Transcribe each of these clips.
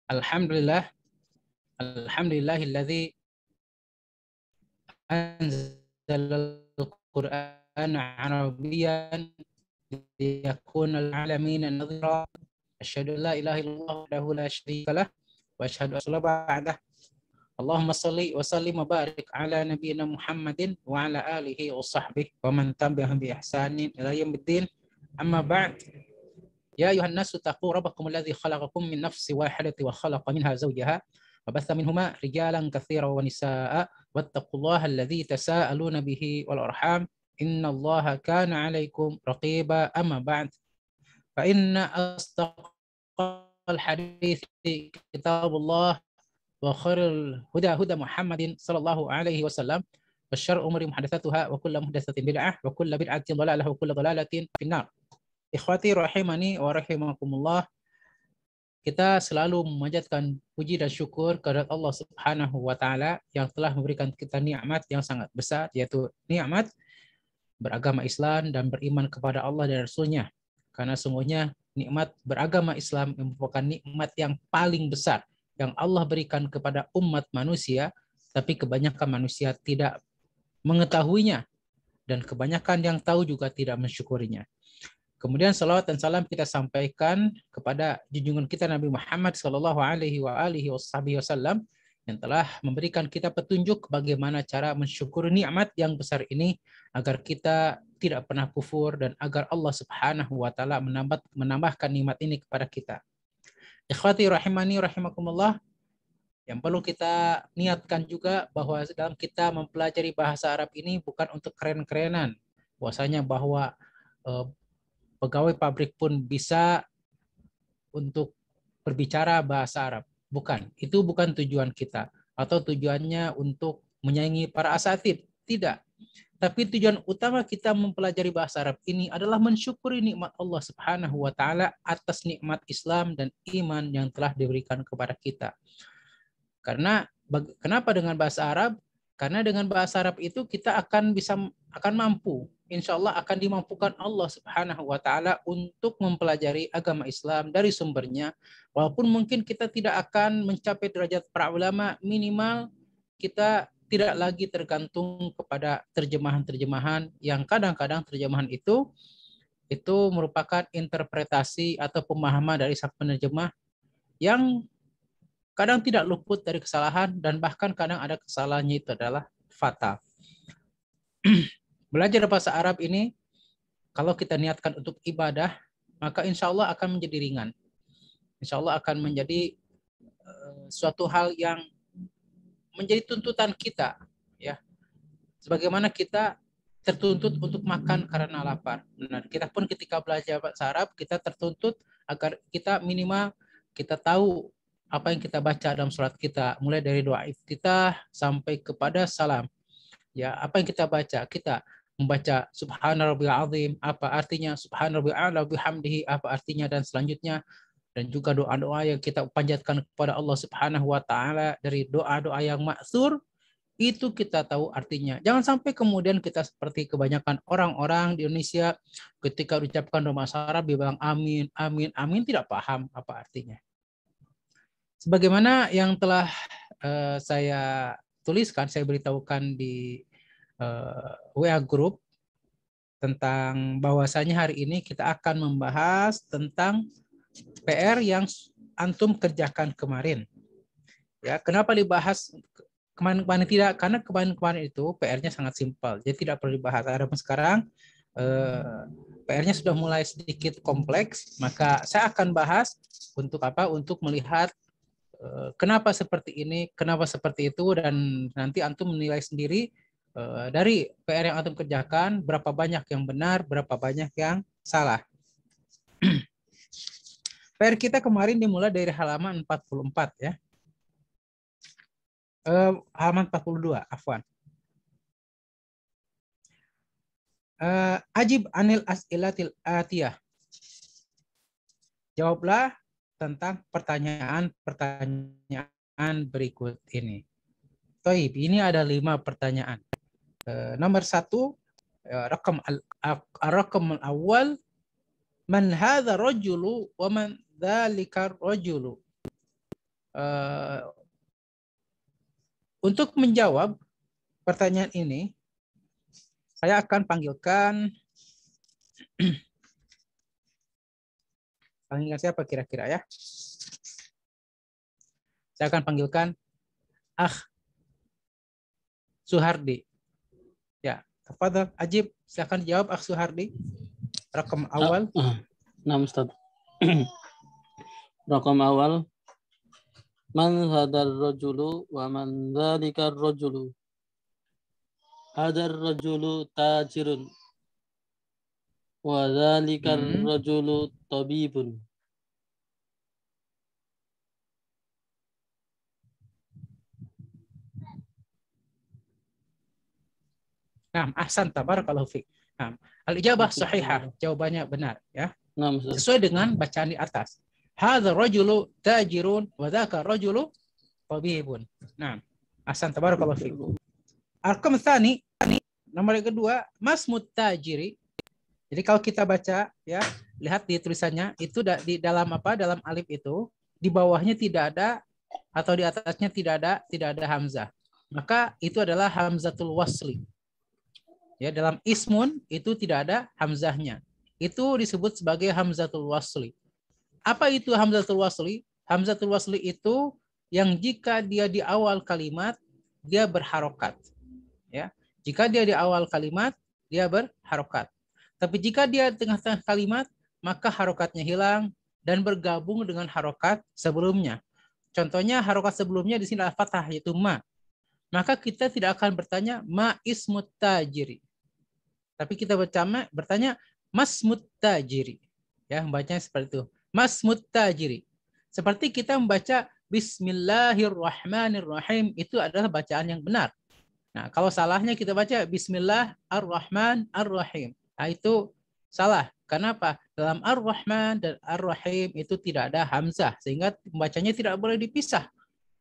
Alhamdulillah, alhamdulillahilladzi anzalal Qur'ana Arabiyyan liyakuna lil alamin nadhira. Asyhadu an la ilaha illallah wahdahu la syarika lah wa asyhadu anna ba'dah. Allahumma salli wa sallim wa barik ala nabiyyina Muhammadin wa ala alihi wa sahbihi wa man tabi'ahum bi ihsanin ila yaumiddin. Amma ba'd. Ya ayuhan nasu taqu rabbakum alladzi khalaqakum min nafsin wahidatin wa khalaqa minha zawjaha wa batha minhuma rijalan katsiran wa nisaa'a wattaqullaha alladzi tasaaluna bihi wal arham innallaha kana 'alaikum raqiba. Amma ba'd. Fa inna asdaqal hadithi kitabullah wa khairul huda huda Muhammadin sallallahu alaihi wasallam wa syarrul umuri muhdatsatuha wa kullu muhdatsatin bid'ah wa kullu bid'atin dhalalah wa kullu dhalalatin finnar. Ikhwati rahimani wa rahimakumullah. Kita selalu memanjatkan puji dan syukur kepada Allah Subhanahu wa taala yang telah memberikan kita nikmat yang sangat besar, yaitu nikmat beragama Islam dan beriman kepada Allah dan Rasul-Nya. Karena sungguhnya nikmat beragama Islam merupakan nikmat yang paling besar yang Allah berikan kepada umat manusia, tapi kebanyakan manusia tidak mengetahuinya dan kebanyakan yang tahu juga tidak mensyukurinya. Kemudian salawat dan salam kita sampaikan kepada junjungan kita Nabi Muhammad sallallahu alaihi wasallam yang telah memberikan kita petunjuk bagaimana cara mensyukuri nikmat yang besar ini agar kita tidak pernah kufur dan agar Allah Subhanahu wa taala menambahkan nikmat ini kepada kita. Ikhwati rahimani rahimakumullah, yang perlu kita niatkan juga bahwa dalam kita mempelajari bahasa Arab ini bukan untuk keren-kerenan. Bahwasanya bahwa pegawai pabrik pun bisa untuk berbicara bahasa Arab. Bukan, itu bukan tujuan kita. Atau tujuannya untuk menyaingi para asatid. Tidak. Tapi tujuan utama kita mempelajari bahasa Arab ini adalah mensyukuri nikmat Allah Subhanahu wa taala atas nikmat Islam dan iman yang telah diberikan kepada kita. Karena kenapa dengan bahasa Arab? Karena dengan bahasa Arab itu kita akan mampu, insya Allah akan dimampukan Allah Subhanahu wa taala untuk mempelajari agama Islam dari sumbernya. Walaupun mungkin kita tidak akan mencapai derajat para ulama, minimal kita tidak lagi tergantung kepada terjemahan-terjemahan yang kadang-kadang terjemahan itu merupakan interpretasi atau pemahaman dari sang penerjemah yang kadang tidak luput dari kesalahan dan bahkan kadang ada kesalahannya itu adalah fatal. Belajar bahasa Arab ini kalau kita niatkan untuk ibadah, maka insya Allah akan menjadi ringan. Insya Allah akan menjadi suatu hal yang menjadi tuntutan kita, ya. Sebagaimana kita tertuntut untuk makan karena lapar. Benar. Kita pun ketika belajar bahasa Arab, kita tertuntut agar kita minimal kita tahu apa yang kita baca dalam surat kita, mulai dari doa iftitah sampai kepada salam. Ya, apa yang kita baca? Kita membaca Subhana Rabbiyal Azim, apa artinya? Subhana Rabbiyal A'la bihamdihi, apa artinya? Dan selanjutnya, dan juga doa-doa yang kita panjatkan kepada Allah Subhanahu wa taala dari doa-doa yang ma'tsur, itu kita tahu artinya. Jangan sampai kemudian kita seperti kebanyakan orang-orang di Indonesia ketika ucapkan doa bahasa Arab dia bilang amin, amin, amin, tidak paham apa artinya. Sebagaimana yang telah saya tuliskan, saya beritahukan di WA Group tentang bahwasanya hari ini kita akan membahas tentang PR yang antum kerjakan kemarin. Ya, kenapa dibahas kemarin tidak? Karena kemarin itu PR-nya sangat simpel, jadi tidak perlu dibahas. Adapun sekarang PR-nya sudah mulai sedikit kompleks, maka saya akan bahas untuk apa? Untuk melihat kenapa seperti ini, kenapa seperti itu, dan nanti antum menilai sendiri dari PR yang antum kerjakan, berapa banyak yang benar, berapa banyak yang salah. PR kita kemarin dimulai dari halaman 44 ya. Halaman 42, afwan. Ajib anil as'ilatil atiyah. Jawablah tentang pertanyaan-pertanyaan berikut ini. Toib, ini ada 5 pertanyaan. Nomor 1, rakam al-awwal, man hadha rajulu wa man dzalika rajulu. Untuk menjawab pertanyaan ini, saya akan panggilkan siapa kira-kira ya? Saya akan panggilkan Suhardi. Ya, tafadhal Ajib, silakan jawab Suhardi. Rakam awal. Nah, Ustaz. Rakam awal. Man hadar rajulu wa man dzalika rajulu. Hadar rajulu tajirun wa dzalika rajulu tabibun. Nah, ahsan, tabarakallahu fiik. Nah, al-ijabah sahihah, jawabannya benar ya. Nah, sesuai dengan bacaan di atas. Hadza rajulu tajirun wa dzaka rajulu tabibun. Nah, ahsan, tabarakallahu fiik. Al-raqam tsani, nomor yang kedua, masmut tajiri. Jadi kalau kita baca ya, lihat di tulisannya itu di dalam apa? Dalam alif itu di bawahnya tidak ada atau di atasnya tidak ada hamzah. Maka itu adalah hamzatul wasli. Ya, dalam ismun itu tidak ada hamzahnya. Itu disebut sebagai hamzatul wasli. Apa itu hamzatul wasli? Hamzatul wasli itu yang jika dia di awal kalimat dia berharokat. Ya, jika dia di awal kalimat dia berharokat. Tapi jika dia di tengah-tengah kalimat maka harokatnya hilang dan bergabung dengan harokat sebelumnya. Contohnya harokat sebelumnya di sini adalah fathah yaitu ma. Maka kita tidak akan bertanya ma ismut tajiri. Tapi kita bertanya masmut tajiri. Ya, membacanya seperti itu. Masmut tajiri. Seperti kita membaca Bismillahirrahmanirrahim, itu adalah bacaan yang benar. Nah, kalau salahnya kita baca Bismillahirrahmanirrahim. Nah, itu salah. Kenapa? Dalam Ar-Rahman dan Ar-Rahim itu tidak ada hamzah, sehingga membacanya tidak boleh dipisah.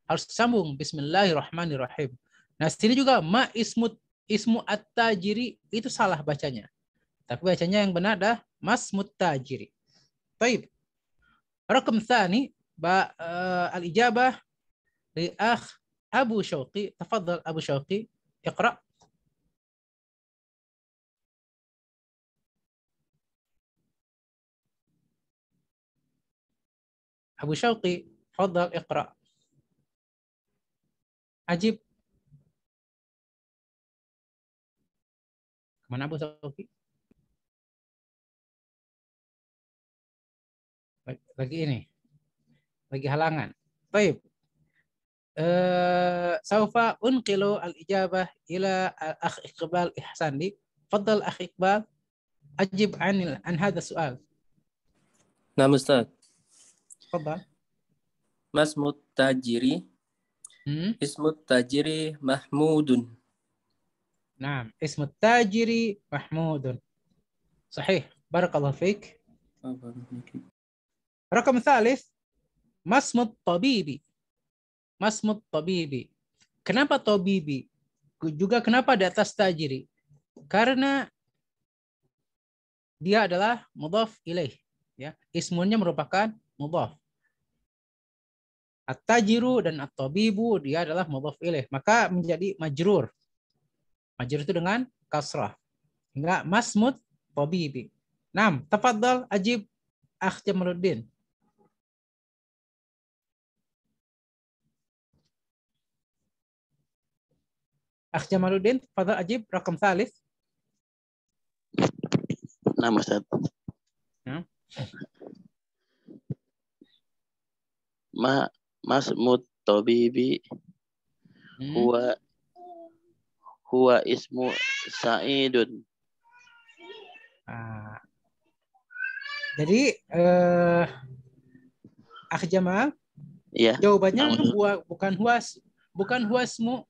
Harus sambung Bismillahirrahmanirrahim. Nah, sini juga ma ismu at-tajiri itu salah bacanya. Tapi bacanya yang benar adalah masmut tajiri. Baik. Rakam tsani al-ijabah li Abu Syauqi. Tafadhal Abu Syauqi, iqra. Abu Syauqi, tafadhal iqra. Ajib. Kemana Abu Syauqi? Lagi ini. Lagi halangan. Baik. Saufa unqilu al-ijabah ila al-akh Iqbal Ihsandi. Tafadhal akh Iqbal, ajib an hadha su'al. Nah, Ustaz. Tafadhal. Masmut tajiri. Ismut tajiri Mahmudun. Naam, ismut tajiri Mahmudun. Sahih. Barakallahu fiik. Rakam tsalits, masmut tabibi. Masmut tabibi. Kenapa tabibi? Juga kenapa di atas tajiri? Karena dia adalah mudhaf ilaih, ya. Ismunnya merupakan mudhaf. At-tajiru dan at-tabibu dia adalah mudhaf ilaih, maka menjadi majrur. Majrur itu dengan kasrah. Hingga masmut tabibi. Naam, tafadhal ajib akh Jamaluddin. Akh Jamaluddin, tafadhal ajib rakam tsalits. Nah, Ustaz. Masmut tabibi huwa ismu Sa'idun. Jadi Akh Jamal, ya, jawabannya bukan huasmu.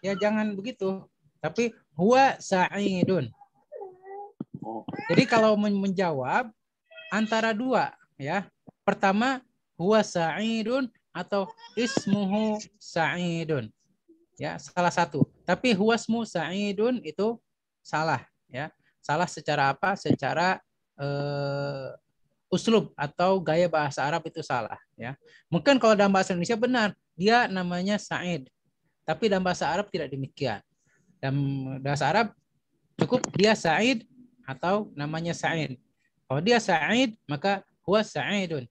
Ya, jangan begitu. Tapi huwa Sa'idun. Jadi kalau menjawab antara dua, ya. Pertama huwa Sa'idun atau ismuhu Sa'idun. Ya, salah satu. Tapi huwasmu Sa'idun itu salah, ya. Salah secara apa? Secara uslub atau gaya bahasa Arab itu salah ya. Mungkin kalau dalam bahasa Indonesia benar, dia namanya Sa'id. Tapi dalam bahasa Arab tidak demikian. Dalam bahasa Arab cukup dia Sa'id atau namanya Sa'id. Kalau dia Sa'id maka huwa Sa'idun.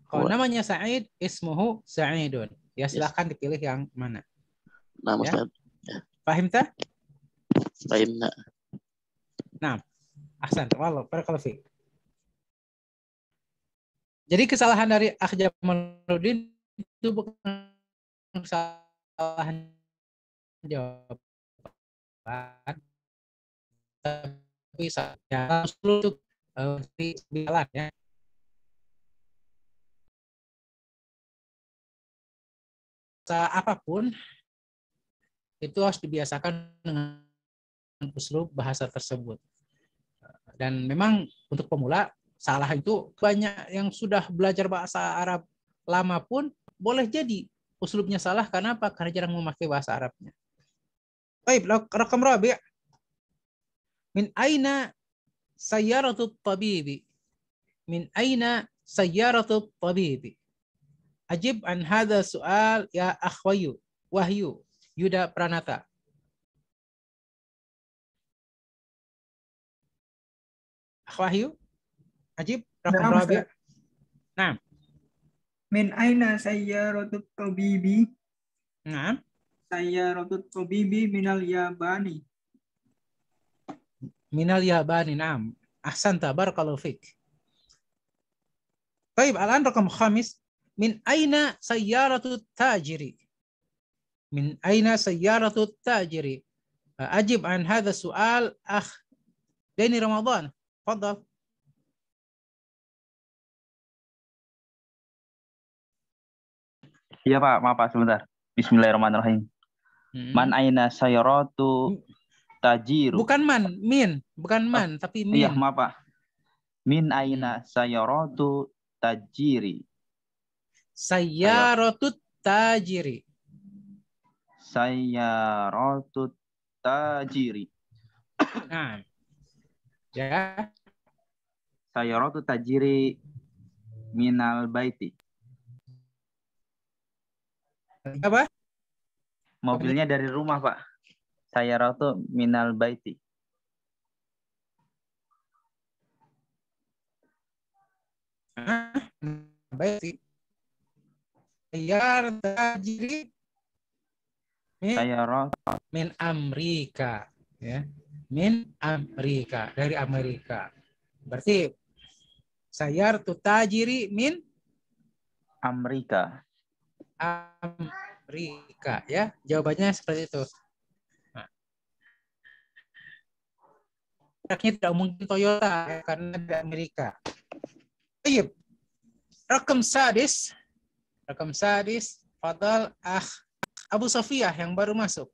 Kalau namanya Sa'id ismuhu Sa'idun. Ya silahkan dipilih yang mana. Nah, Ustaz. Ya. Paham tak? Paham tak? Nah, ahsan. Wallah, barakallahu fiik. Jadi kesalahan dari Akh Jamaluddin itu bukan kesalahan jawaban, tapi secara seluruh bilan ya. Apapun itu harus dibiasakan dengan uslub bahasa tersebut. Dan memang untuk pemula salah itu banyak yang sudah belajar bahasa Arab lama pun boleh jadi uslubnya salah. Karena apa? Karena jarang memakai bahasa Arabnya. Baik, rakam rabi'. Min aina sayyaratu tabibi? Min aina sayyaratu tabibi? Ajib an hadha soal ya akhwayu Wahyu Yuda Pranata. Wahyu, ajib rakam rabi'. Nah. Min aina sayyaratut tabibi? Nah. Sayyaratut tabibi minal yabani. Minal yabani, naam. Ahsanta, barakallahu fik. Baik, al-an rakam khamis. Min aina sayyaratut tajiri? Min aina sayyaratut tajiri? Ajib an hadha soal akh Deni Ramadan. Fadal. Iya Pak, maaf Pak sebentar. Bismillahirrahmanirrahim. Man aina sayyaratu tajiru. Bukan man, min. Bukan man, tapi min. Iya, maaf Pak. Min aina sayyaratu tajiri. Sayyaratu tajiri. Sayyaratu tajiri. Nah. Ya. Sayyaratu tajiri minal baiti. Apa? Mobilnya dari rumah, Pak. Sayyaratu minal baiti. Baiti. Sayyar tajiri min Amerika, ya. Min Amerika, dari Amerika. Berarti sayyar tutajiri min Amerika. Amerika, ya. Jawabannya seperti itu. Nah. Tidak mungkin Toyota ya, karena di Amerika. Baik. Rakam sadis, fadal akh Abu Sofiyah yang baru masuk.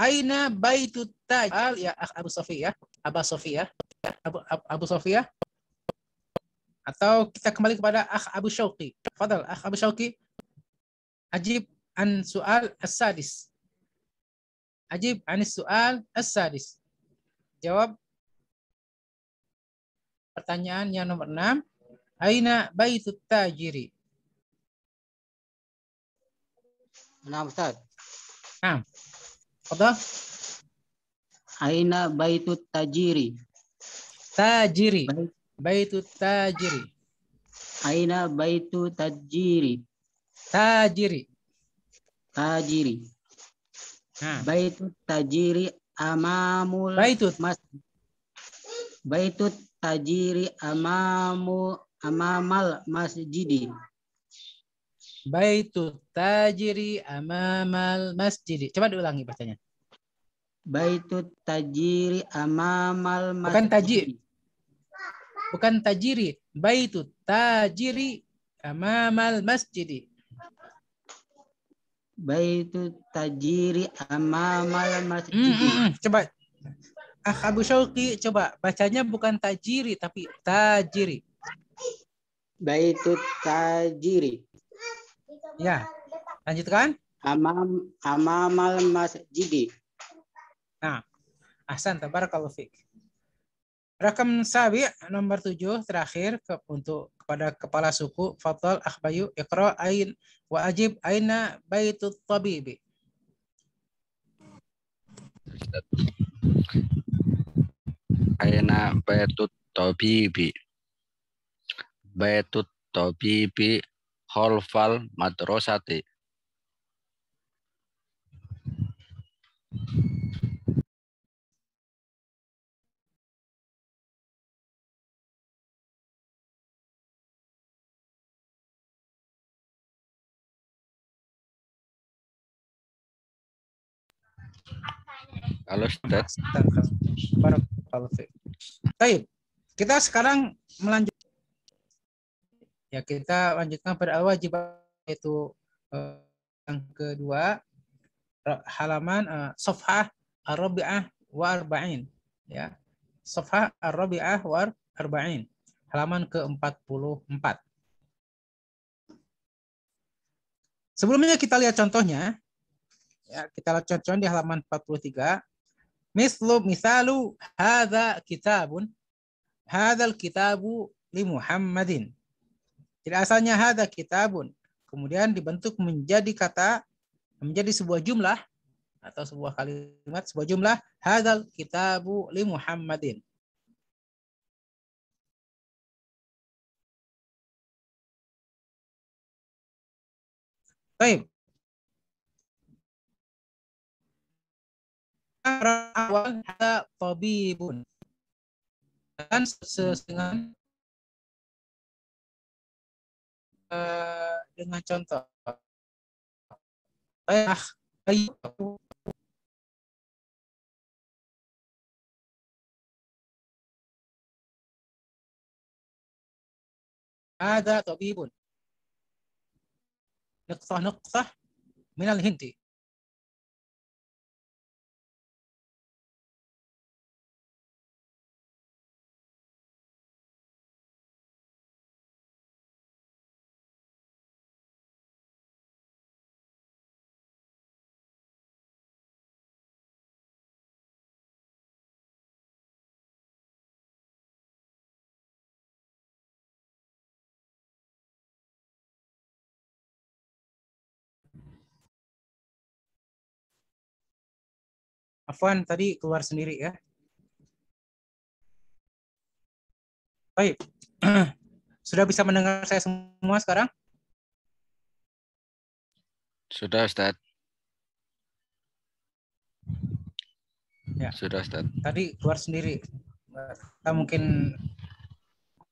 Aina baitut taj ya Abu Sofiyah, Abu Sofiyah. Atau kita kembali kepada Akh Abu Syauqi. Fadal, Akh Abu Syauqi. Ajib an soal as-sadis. Ajib an soal as-sadis. Jawab pertanyaan yang nomor 6. Aina baitut tajiri? Nah, Ustaz. Nah. Fadal. Aina baitut tajiri? Tajiri. Baitut tajiri. Aina baitu tajiri? Tajiri. Tajiri. Nah. Baitut tajiri amamul masjid. Baitut tajiri amamal masjidi. Baitut tajiri amamal masjidi. Coba diulangi bacanya. Baitut tajiri amamal masjidi. Bukan tajiri. Bukan tajiri, baitut tajiri amamal masjidi. Baitut tajiri amamal masjidi. Coba Abu Syauqi, coba bacanya bukan tajiri tapi tajiri. Baitut tajiri. Ya, lanjutkan. Amamal masjidi. Nah, ahsan, tabarakallahu fiik. Rakam sabi nomor 7 terakhir kepada kepala suku. Fadhal akhbayu iqra ain wa ajib aina baitut tabibi. Aina baitut tabibi. Baitut tabibi khalfal madrasati. Halo Ustaz. Baik, kita sekarang kita lanjutkan pada wajib, yaitu yang kedua, halaman safhah ar-rabi'ah wa arba'in, ya. Safhah ar-rabi'ah wa arba'in, halaman ke-44. Sebelumnya kita lihat contohnya. Ya, kita lihat contoh di halaman 43. Misalu hadza kitabun. Hadzal kitabu li Muhammadin. Jadi asalnya hadza kitabun. Kemudian dibentuk menjadi sebuah jumlah atau sebuah kalimat, sebuah jumlah, hadzal kitabu li Muhammadin. Baik. Awal hadza tabibun. Dan dengan contoh. Ada tabibun. Nuqtah minal hindi. Afwan, tadi keluar sendiri ya. Baik. Sudah bisa mendengar saya semua sekarang? Sudah, Ustaz. Ya. Sudah, Ustaz. Tadi keluar sendiri. Kita mungkin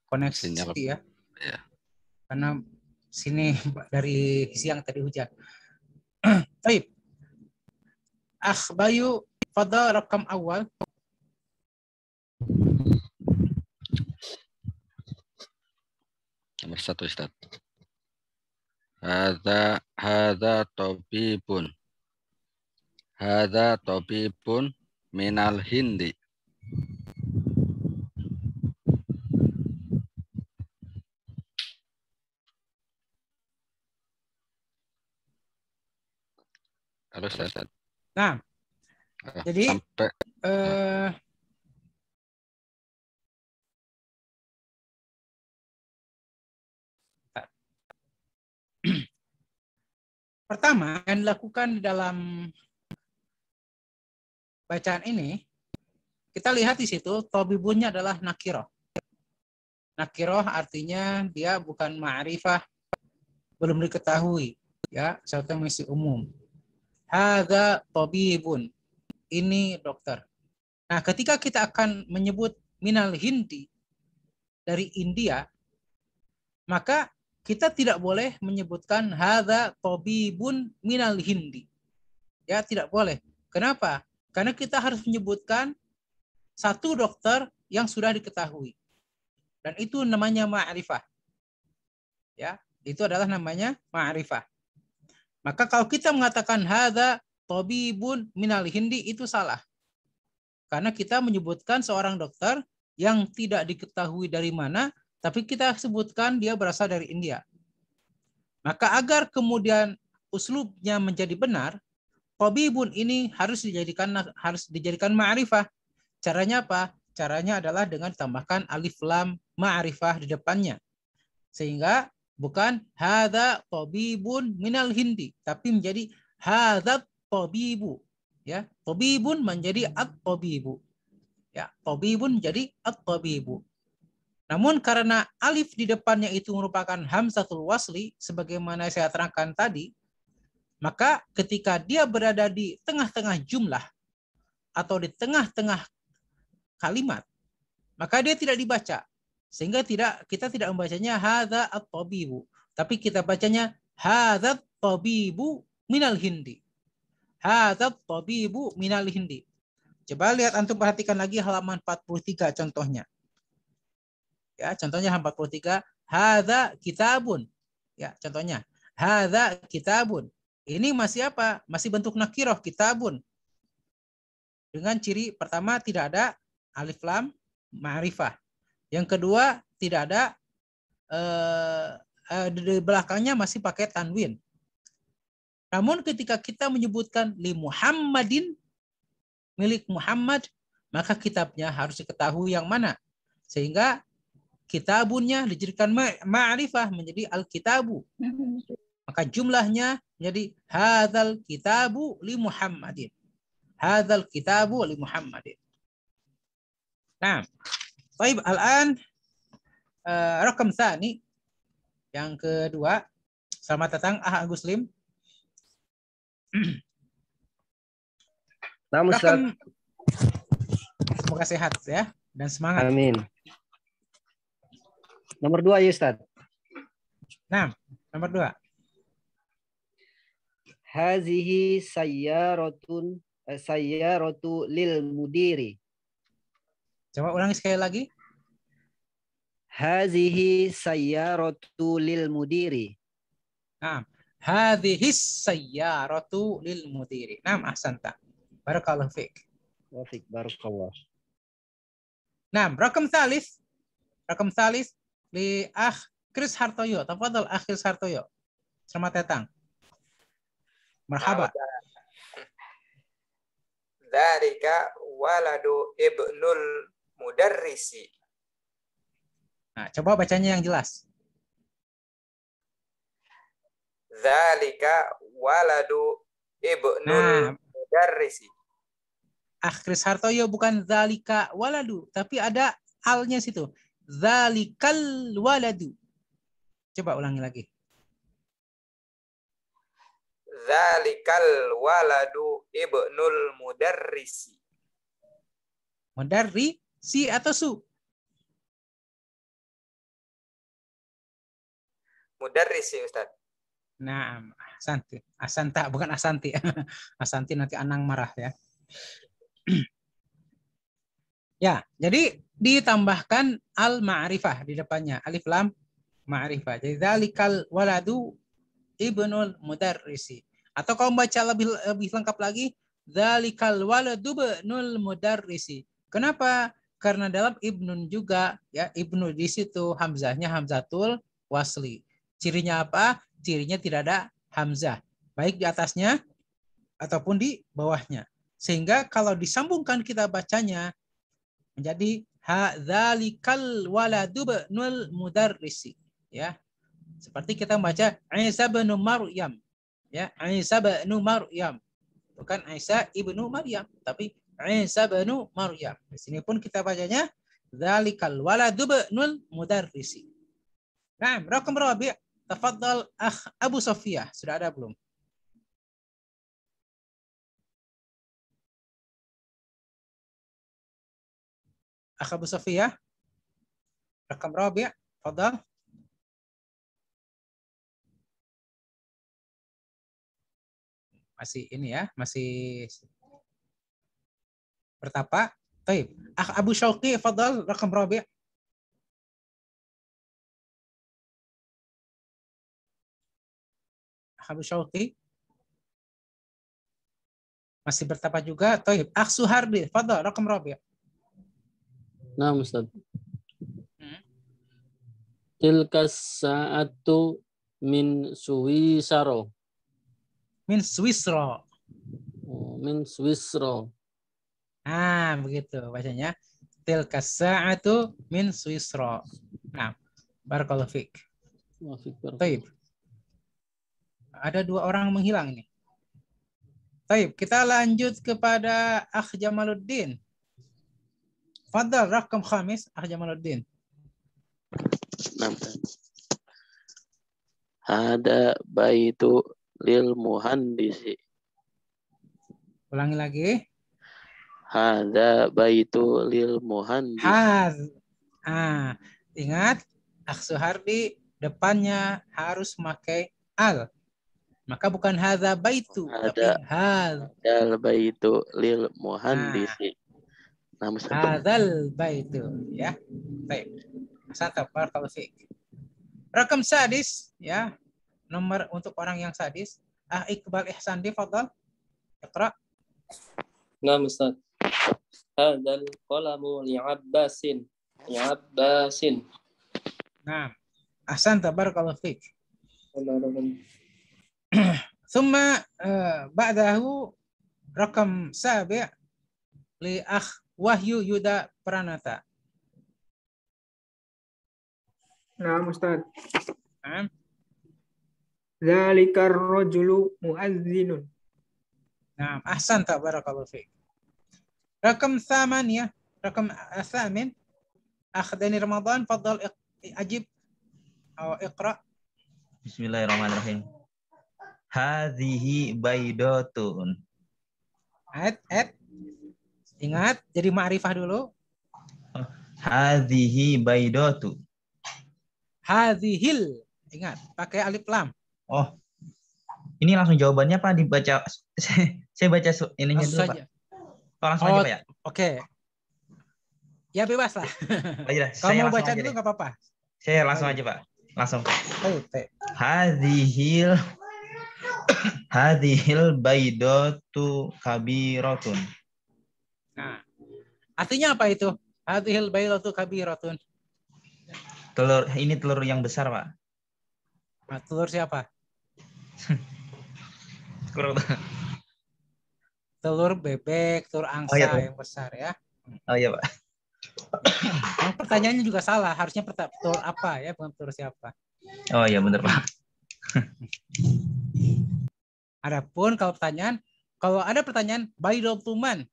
koneksi Sinyal. ya. Ya. Karena sini dari siang tadi hujan. Baik. Bayu, fadhal rakam awal. Nomor 1, Ustaz. Hadza tabibun. Hadza tabibun minal hindi. Halo, Ustaz. Nah, jadi sampai pertama yang dilakukan di dalam bacaan ini, kita lihat di situ tabibunnya adalah nakiroh. Nakiroh artinya dia bukan ma'rifah, belum diketahui, ya, sesuatu yang masih umum. Hadza tabibun, ini dokter. Nah, ketika kita akan menyebut minal hindi, dari India, maka kita tidak boleh menyebutkan hadza tabibun minal hindi. Ya, tidak boleh. Kenapa? Karena kita harus menyebutkan satu dokter yang sudah diketahui. Dan itu namanya ma'rifah. Ya, itu adalah namanya ma'rifah. Maka kalau kita mengatakan hadza tabibun minal hindi, itu salah. Karena kita menyebutkan seorang dokter yang tidak diketahui dari mana, tapi kita sebutkan dia berasal dari India. Maka agar kemudian uslubnya menjadi benar, tabibun ini harus dijadikan ma'rifah. Caranya apa? Caranya adalah dengan tambahkan alif lam ma'rifah di depannya. Sehingga bukan hadza tabibun minal Hindi, tapi menjadi hadza tabibu. Ya, tabibun menjadi at-tabibu. Ya, tabibun menjadi at-tabibu. Namun karena alif di depannya itu merupakan hamzatul wasli sebagaimana saya terangkan tadi, maka ketika dia berada di tengah-tengah jumlah atau di tengah-tengah kalimat, maka dia tidak dibaca. Sehingga kita tidak membacanya hadza at-tabibu, tapi kita bacanya hadza at-tabibu minal Hindi. Hadza at-tabibu minal Hindi. Coba lihat antum perhatikan lagi halaman 43 contohnya. Ya, contohnya halaman 43, hadza kitabun. Ya, contohnya hadza kitabun. Ini masih apa? Masih bentuk nakirah, kitabun. Dengan ciri pertama tidak ada alif lam ma'rifah. Yang kedua tidak ada di belakangnya masih pakai tanwin. Namun ketika kita menyebutkan li Muhammadin, milik Muhammad, maka kitabnya harus diketahui yang mana. Sehingga kitabunnya dijadikan ma'rifah menjadi al-kitabu. Maka jumlahnya menjadi hadzal kitabu li Muhammadin. Hadzal kitabu li Muhammadin. Nah, baik, al-an rakam tsani yang kedua. Selamat datang Agus Lim. Nah, Ustaz. Semoga sehat ya dan semangat. Amin. Nomor 2 ya Ustaz. Nah, nomor 2. Hazihi sayyaratu lil mudiri. Coba ulangi sekali lagi. Hazihi sayyaratu lil mudiri. Nah, hadhihi sayyaratu lil mudiri. Naam, ahsanta. Barakallahu fiik. Wa fiik barakallah. Naam, rakam tsalits. Rakam tsalits li akh Chris Hartoyo. Tafadhal akh Chris Hartoyo. Selamat datang. Marhaba. Dzalika waladu ibnul mudarrisi. Nah, coba bacanya yang jelas. Dzalika waladu ibnul mudarrisi. Chris Hartoyo bukan dzalika waladu, tapi ada alnya situ. Dzalikal waladu. Coba ulangi lagi. Dzalikal waladu ibnul mudarrisi. Mudarrisi atau su? Mudarrisi, Ustaz. Nah, asanti. Asanta, bukan asanti. Asanti nanti Anang marah ya. Ya, jadi ditambahkan al-ma'rifah di depannya. Alif lam ma'rifah. Jadi dzalikal waladu ibnul mudarrisi. Atau kalau baca lebih lengkap lagi, dzalikal waladu ibnul mudarrisi. Kenapa? Karena dalam ibnun juga ya, ibnu di situ hamzahnya hamzatul wasli. Cirinya apa? Cirinya tidak ada hamzah, baik di atasnya ataupun di bawahnya. Sehingga kalau disambungkan kita bacanya menjadi dzalikal waladu ibnul mudarrisi, ya. Seperti kita membaca Isa bin Maryam, ya, Isa bin Maryam. Bukan Isa ibnu Maryam, tapi Isa bin Maryam. Di sini pun kita bacanya dzalikal waladu ibnul mudarrisi. Nah, rakam rabi'. Tafadhal akh Abu Sofia. Sudah ada belum? Akh Abu Sofia. Rakam rabi'. Tafadhal. Masih ini ya, masih bertapa. Baik. Akh Abu Syauqi, tafadhal rakam rabi'. Abu Syauqi. Masih bertapa juga. Taib. Aksu Harbi. Fadal. Rakam Rabi'. Nah, Ustaz. Tilkas sa'atu min Suwisaro. Min Swisro. Oh, min Swisro. Begitu bacanya. Tilkas sa'atu min Swisro. Nah, barakallahu fiik. Taib. Ada 2 orang menghilang ini. Taib, kita lanjut kepada Akh Jamaluddin. Fadal, rakam khamis, Akh Jamaluddin. Hada baitu lil muhandisi. Ulangi lagi. Hada baitu lil muhandisi. Ingat, Akh Suhardi depannya harus memakai al. Maka bukan hadza baitu, tapi hadzal baitu lil muhandisi. Hadzal baitu, ya. Baik. Santap, barakallahu fiik. Rakam sadis, ya. Nomor untuk orang yang sadis. Iqbal Ihsandi, fadal. Iqra. Nah, Ustaz. Hadzal qalamu li'abbasin. Li'abbasin. Nah. Ahsanta, barakallahu fiik. ثم بعده رقم 7 لأخ Wahyu Yuda Pranata. Nah, Ustaz. Zalikar rajulu muazzinun. Nah, ahsanta, barakallahu fiik. Rakam 8, rakam 8 Akh Dani Ramadan, fadal ajib atau iqra. Bismillahirrahmanirrahim. Hadhihi baidatun. Ingat, jadi ma'rifah dulu. Hadhihi baidatu. Hadhihil. Ingat, pakai alif lam. Oh. Ini langsung jawabannya Pak dibaca. Saya baca ininya dulu, Pak. Langsung aja, Pak ya. Oke. Ya bebas lah. Kalau mau baca dulu nggak apa-apa. Saya langsung aja, Pak. Langsung. Hadhil baidatu kabiratun. Nah, artinya apa itu? Hadhil baidatu kabiratun. Ini telur yang besar, Pak. Nah, telur siapa? Telur bebek, telur angsa yang besar ya. Oh iya, Pak. Yang pertanyaannya juga salah. Harusnya telur apa ya, bukan telur siapa. Oh iya, benar, Pak. Adapun kalau ada pertanyaan baidatuman,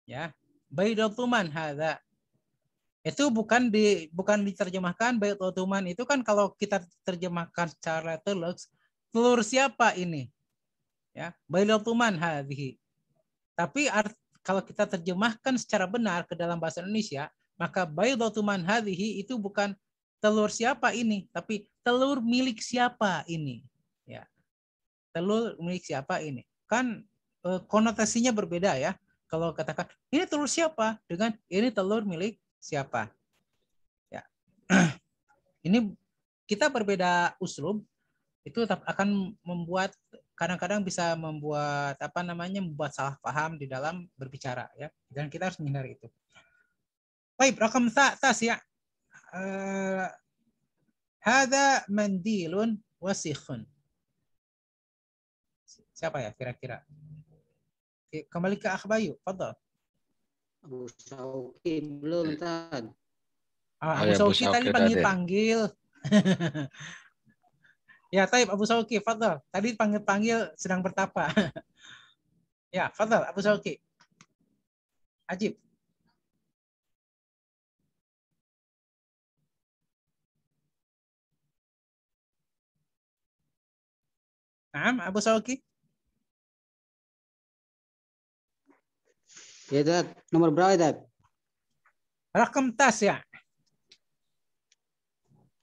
ya, baidatuman hadza, itu bukan diterjemahkan baidatuman, itu kan kalau kita terjemahkan secara telux, telur siapa ini, ya, baidatuman hadhihi. Tapi kalau kita terjemahkan secara benar ke dalam bahasa Indonesia, maka baidatuman hadhihi itu bukan telur siapa ini, tapi telur milik siapa ini. Ya. Telur milik siapa ini. Kan konotasinya berbeda ya. Kalau katakan, ini telur siapa? Dengan ini telur milik siapa. Ya. Ini kita berbeda uslub, itu akan membuat, kadang-kadang bisa membuat membuat salah paham di dalam berbicara ya. Dan kita harus menghindari itu. Baik, rakam tasya. Hada mandilun wasikhun. Siapa ya kira-kira? Kembali ke Akh Bayu, fadhal. Abu Sauki belum, Tan. Abu Sauki tadi panggil-panggil. Ya, Taib Abu Sauki, fadhal. Tadi panggil-panggil sedang bertapa. Ya, fadhal Abu Sauki. Ajib. Naam, Abu Sauki. Ya, Dad. Nomor berapa, Dad? Rakam tasya.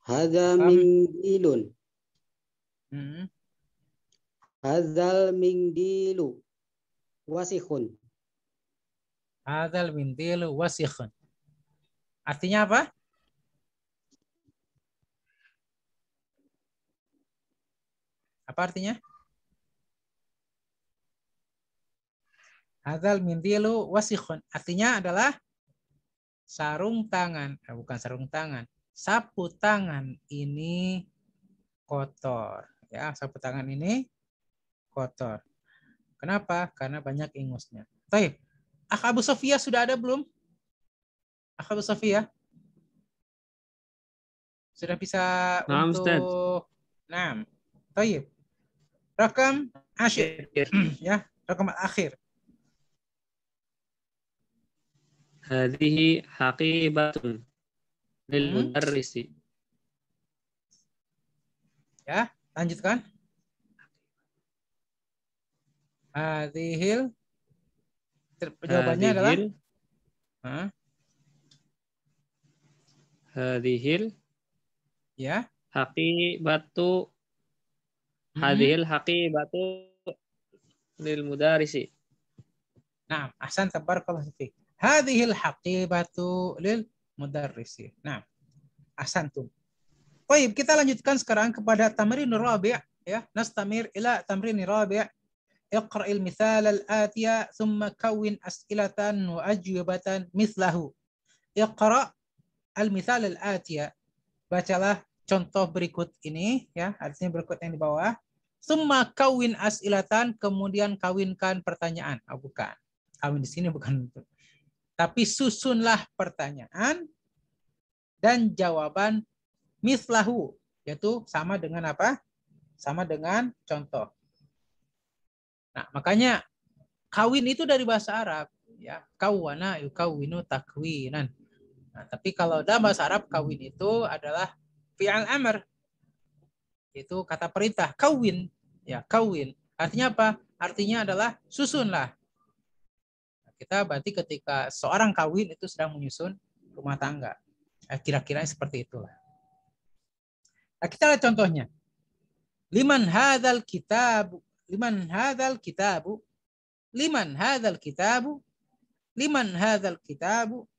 Hadza mindilun. Hadzal mindilu wasikhun. Hadzal mindilu wasikhun. Artinya apa? Apa artinya? Hadzal mindilu wasikhun. Artinya adalah sarung tangan, bukan sarung tangan. Sapu tangan ini kotor. Ya, sapu tangan ini kotor. Kenapa? Karena banyak ingusnya. Baik. Akh Abu Sofia sudah ada belum? Akh Abu Sofia? Sudah bisa untuk... Nah, baik. Rakam asyir. Ya, rakam akhir. Hadhihi haqibatun lil mudarrisi. Ya, lanjutkan. Hadhil. Jawabannya adalah hadhil. Ya. Haqibatu. Hadhil haqibatu lil mudarrisi. Nah, ahsan tabarakallahu fiik. Hadhil haqibatu lil mudarrisi. Nah, ahsantum. Baik, kita lanjutkan sekarang kepada tamrin rabi', ya. Nastamir ila tamrin rabi'. اقرأ المثال الآتي ثم كون أسئلة وأجوبة مثله. اقرأ المثال الآتي. Bacalah contoh berikut ini, ya, artinya berikut yang di bawah. Summa kawin as'ilatan, kemudian kawinkan pertanyaan. Oh, bukan. Kawin di sini bukan itu. Tapi susunlah pertanyaan dan jawaban mislahu, yaitu sama dengan apa? Sama dengan contoh. Nah, makanya kawin itu dari bahasa Arab, ya. Kawana yukawinu takwinan. Nah, tapi kalau dalam bahasa Arab kawin itu adalah fi'al amr. Itu kata perintah, kawin, ya, kawin. Artinya apa? Artinya adalah susunlah. Nah, kita berarti ketika seorang kawin itu sedang menyusun rumah tangga. Kira-kira seperti itulah. Nah, kita lihat contohnya. Liman hadzal kitabu. Liman hadzal kitabu. Liman hadzal kitabu. Liman hadzal kitabu.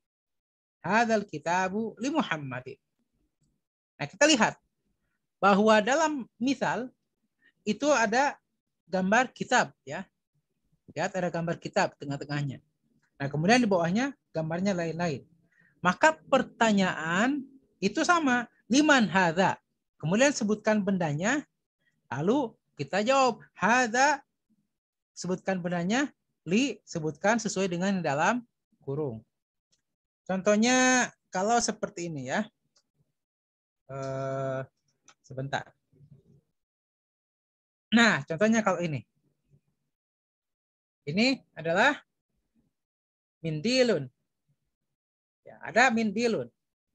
Hadzal kitabu li Muhammadin. Nah, kita lihat bahwa dalam misal itu ada gambar kitab, ya. Lihat ada gambar kitab tengah-tengahnya. Nah, kemudian di bawahnya gambarnya lain-lain. Maka pertanyaan itu sama, liman hadza. Kemudian sebutkan bendanya, lalu kita jawab hadza, sebutkan bendanya, li sebutkan sesuai dengan dalam kurung. Contohnya kalau seperti ini, ya. Sebentar. Nah, contohnya kalau ini. Ini adalah mindilun. Ya, ada mindilun.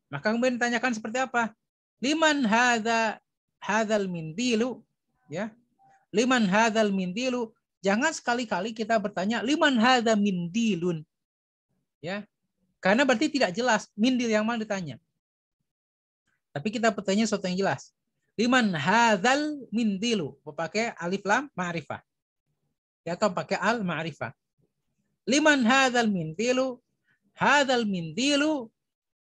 Maka kemudian ditanyakan seperti apa? Liman hadzal mindilu, ya. Liman hadzal mindilu. Jangan sekali-kali kita bertanya liman hadza mindilun. Ya. Karena berarti tidak jelas mindil yang mana ditanya. Tapi kita bertanya sesuatu yang jelas. Liman hadzal mindilu. Pakai alif lam ma'rifah. Ya, atau pakai al ma'rifah. Liman hadzal mindilu. Hadzal mindilu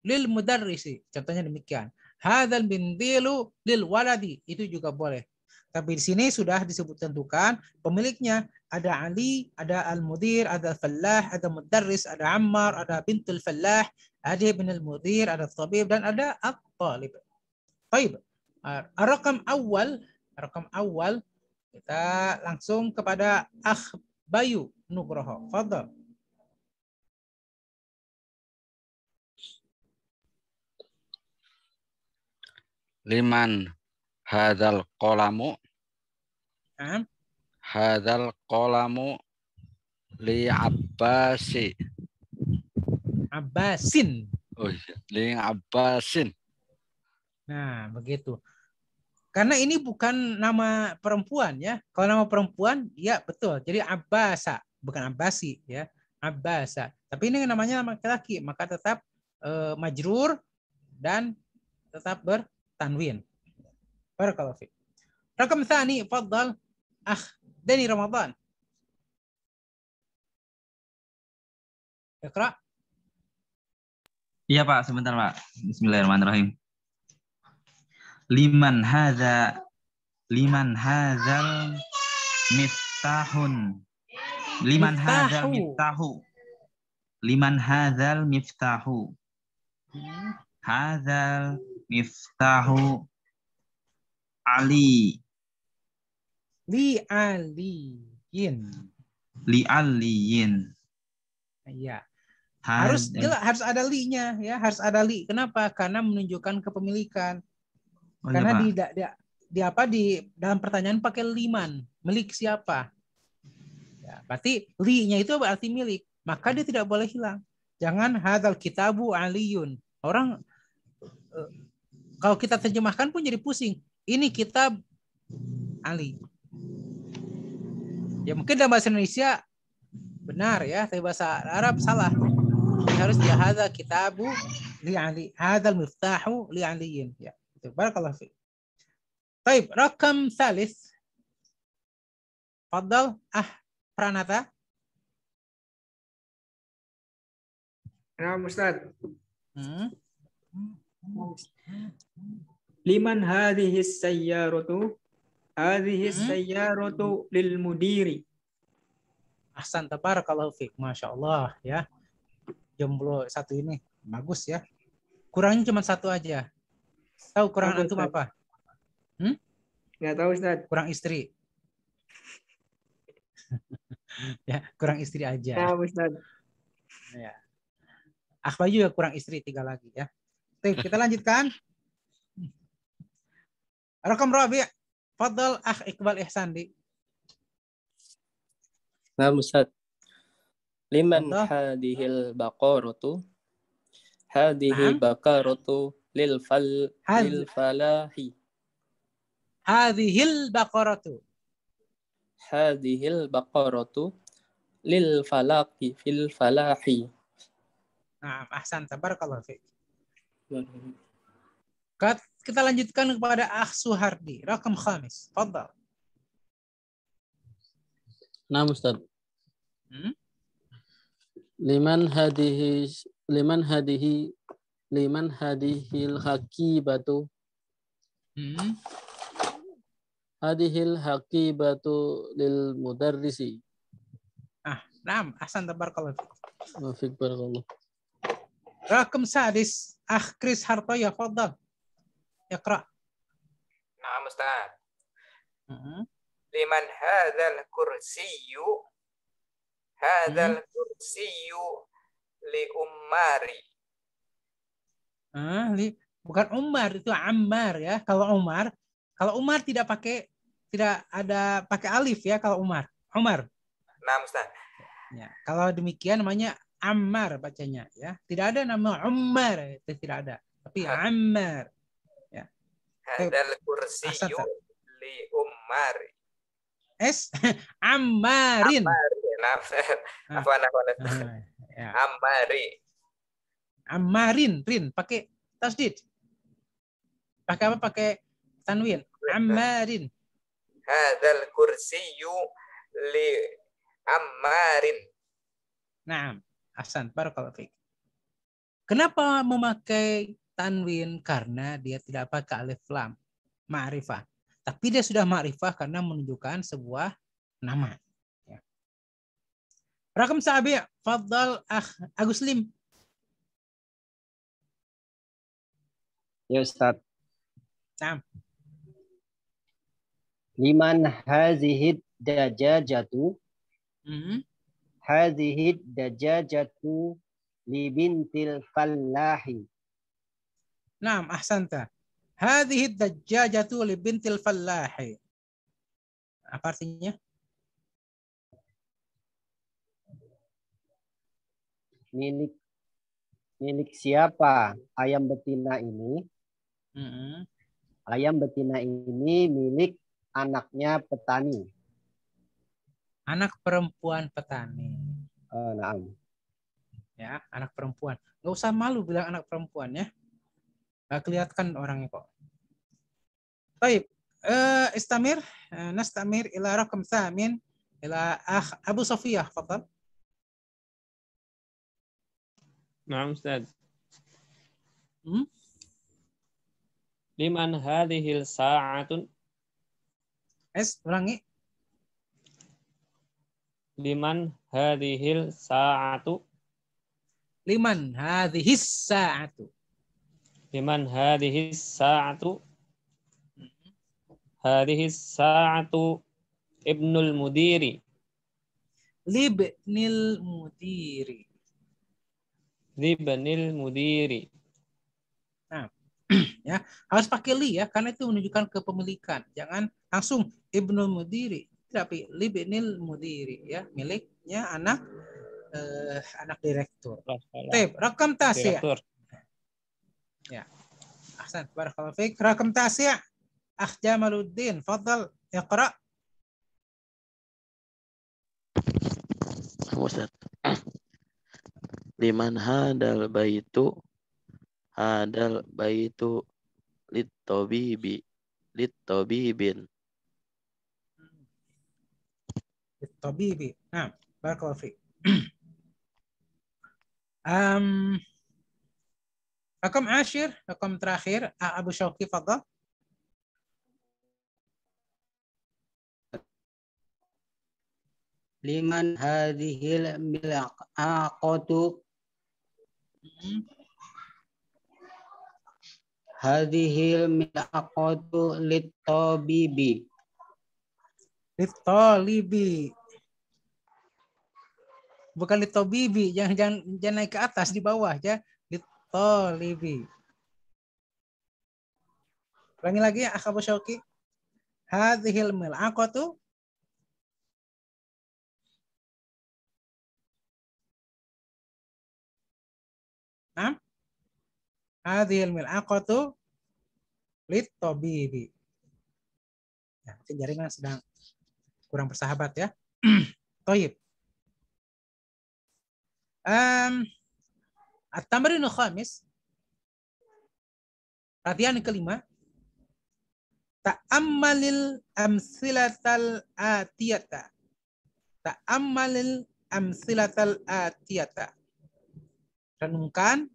lil mudarrisi. Contohnya demikian. Hadzal mindilu lil waladi. Itu juga boleh. Tapi di sini sudah disebut tentukan pemiliknya. Ada Ali, ada al-mudir, ada fallah, ada mudarris, ada Ammar, ada bintul fallah, ada bin al-mudir, ada tabib, dan ada at-talib. Baik. Rakam awal kita langsung kepada Akh Bayu Nugroho. Fadhal. Liman hadzal qalamu. Hadzal qalamu li Abbasi. Abbasin. Oh iya, li Abbasin. Nah, begitu. Karena ini bukan nama perempuan, ya. Kalau nama perempuan, ya betul. Jadi Abbasa, bukan Abbasi, ya. Abbasa. Tapi ini namanya nama laki-laki, maka tetap majrur dan tetap bertanwin. Barakallahu fiik. Rakam tsani, fadhal Akh Dani Ramadan. Iqra. Iya Pak, sebentar Pak. Bismillahirrahmanirrahim. Liman hadzal miftahun Liman hadzal Miftahu. miftahu. Liman hadzal miftahu. Hadzal miftahu Ali. Li aliyin. Li aliyin. Iya. Harus Hadzal. harus ada li-nya ya, harus ada li. Kenapa? Karena menunjukkan kepemilikan. Oh, Karena iya, Pak. di dalam pertanyaan pakai liman, milik siapa? Ya, berarti li-nya itu berarti milik, maka dia tidak boleh hilang. Jangan hadzal kitabu aliyun. Orang kalau kita terjemahkan pun jadi pusing. Ini kitab Ali. Ya mungkin dalam bahasa Indonesia benar ya, tapi bahasa Arab salah. Jadi harus dia hadzal kitabu li Ali, hadzal miftahu li aliyin. Ya, itu barakallahu fiik. Baik, rakam tsalits. Fadal Pranata. Nah, Ustaz. Liman hadhihi sayyaratu? Hadhihi sayyaratu lil mudiri. Ahsan, tabarakallahu fiik. Masya Allah ya. Jomblo satu ini bagus ya. Kurangnya cuma satu aja. Tahu kurangan antum apa? Nggak tahu Ustaz. Kurang istri. Ya, kurang istri aja. Tahu Ustaz. Ya. Akhbar juga kurang istri, 3 lagi ya. Oke, kita lanjutkan. Rakam rabi'. Fadal Iqbal Ihsandi. Nah, Ustaz. Liman hadihil baqaratu? Hadihi baqaratu lil falahi. Hadihil baqaratu. Hadihil baqaratu lil falaqi fil falahi. Nah, ahsan, tabarakallahu fiik. Kita lanjutkan kepada Akh Suhardi, rakam khamis. Fadal. Nah, Ustaz. Liman hadihil haqibatu. Hadihil haqibatu lil mudarrisi. Naam, ahsan, tabarakallahu fiik. Wa fiik barakallah. Rakam sadis, Akh Kris Hartoya, fadal. Iqra. Nah, Ustaz. Liman hadzal kursiyyu? Hadzal kursiyyu li ummari. Bukan Umar, itu Ammar ya. Kalau Umar tidak ada pakai alif ya kalau Umar. Nah, Ustaz. Ya, kalau demikian namanya Ammar bacanya ya. Tidak ada nama Umar, itu tidak ada. Tapi Ammar. Ya. Hadzal kursiyyu li ummari. Ammarin. Ammarin, rin pakai tasdid. Pakai apa? Pakai tanwin. Ammarin. Hadzal kursiyyu li ammarin. Naam, ahsan, barakallahu fiik. Kenapa memakai tanwin? Karena dia tidak pakai alif lam, ma'rifah. Tapi dia sudah ma'rifah karena menunjukkan sebuah nama. Ya. Rakam sabi', fadal Akh Agus Lim. Ya Ustaz. Naam. Liman hazihid dajajatu? Hazihid dajajatu li bintil fallahi. Naam, ahsanta. Hadhihi dajjajatu li bintil fallahi. Apa artinya? Milik siapa ayam betina ini? Ayam betina ini milik anaknya petani. Anak perempuan petani. Naam. Ya, anak perempuan. Nggak usah malu bilang anak perempuan ya. Nggak kelihatan orangnya kok. Baik, istamir, nastamir ila rakam thamin ila Akh Abu Sofiyah, fadal. Naam, Ustaz. Liman hadhil sa'atun? Ulangi. Liman hadhil sa'atu. Liman hadhis sa'atu. Liman hadhis sa'atu. Hadhis sa'atu ibnul mudiri. Libnil mudiri. Libnil mudiri. Nah, ya harus pakai li ya, karena itu menunjukkan kepemilikan. Jangan langsung ibnul mudiri, tapi libnil mudiri ya, miliknya anak anak direktur. Baik, rakam tasya. Ya. Ahsan, barakallahu fiik. Rakam tasya. Akh Jamaluddin, fadhal iqra. Ustaz. Liman hadal baitu lit-tabibin. Lit-tabibi. Nah, barakallahu fiik. Rakam ashir, rakam terakhir, Abu Syauqi, fadhal. Liman hadhil milaqatu. Hadhil milaqatu lit-tabibi. Lit-talibi. Bukan lit-tabibi, jangan naik ke atas, di bawah ya. Lit-talibi. Ulangi lagi ya, Abu Syauqi. Hadhil milaqatu. Nah, hadhil milaqatu lit-tabibi. Ya, mungkin jaringan sedang kurang bersahabat ya. Thayyib. At-tamrinul khamis. Latihan kelima. Ta'ammalil amsilatal atiyata. Ta'ammalil amsilatal atiyata. Renungkan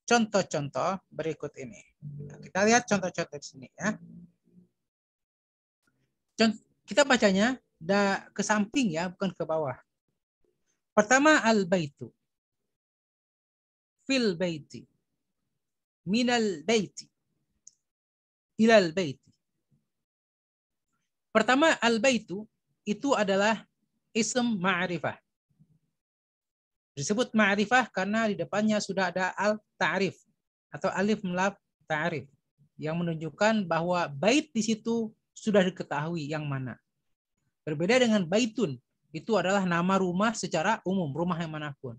contoh-contoh berikut ini. Nah, kita lihat contoh-contoh di sini ya. Kita bacanya ke samping ya, bukan ke bawah. Pertama, al-baitu. Fil baiti. Minal baiti. Ilal baiti. Pertama, al-baitu itu adalah ism ma'rifah. Disebut ma'rifah karena di depannya sudah ada al-ta'rif atau alif lam ta'rif yang menunjukkan bahwa bait di situ sudah diketahui yang mana. Berbeda dengan baitun, itu adalah nama rumah secara umum, rumah yang manapun.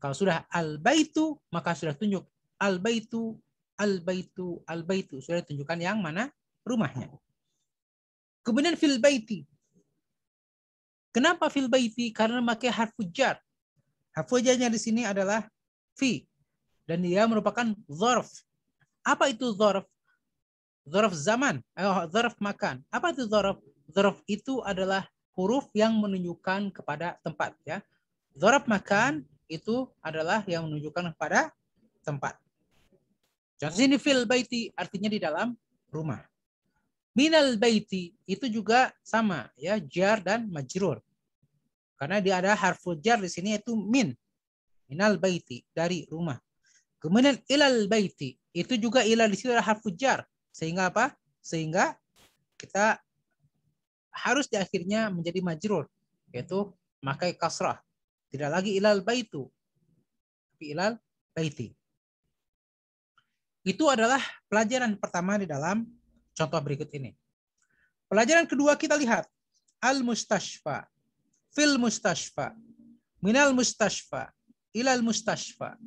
Kalau sudah al-baitu, maka sudah tunjuk al-baitu, al-baitu, al-baitu. Sudah ditunjukkan yang mana rumahnya. Kemudian fil baiti. Kenapa fil baiti? Karena memakai harfu jar. Harfu jarnya di sini adalah fi. Dan dia merupakan dzarf. Apa itu dzarf? Dzarf zaman, dzarf makan. Apa itu dzarf? Dzarf itu adalah huruf yang menunjukkan kepada tempat ya. Dzarf makan itu adalah yang menunjukkan kepada tempat. Contoh sini fil baiti artinya di dalam rumah. Minal baiti itu juga sama ya, jar dan majrur. Karena dia ada harfu jar di sini yaitu min. Minal baiti, dari rumah. Kemudian ilal baiti, itu juga ilal di sini ada harfu jar. Sehingga apa? Sehingga kita harus di akhirnya menjadi majrur, yaitu memakai kasrah. Tidak lagi ilal baitu, tapi ilal baiti. Itu adalah pelajaran pertama di dalam contoh berikut ini. Pelajaran kedua kita lihat al-mustashfa, fil mustashfa, minal mustashfa, ilal mustashfa,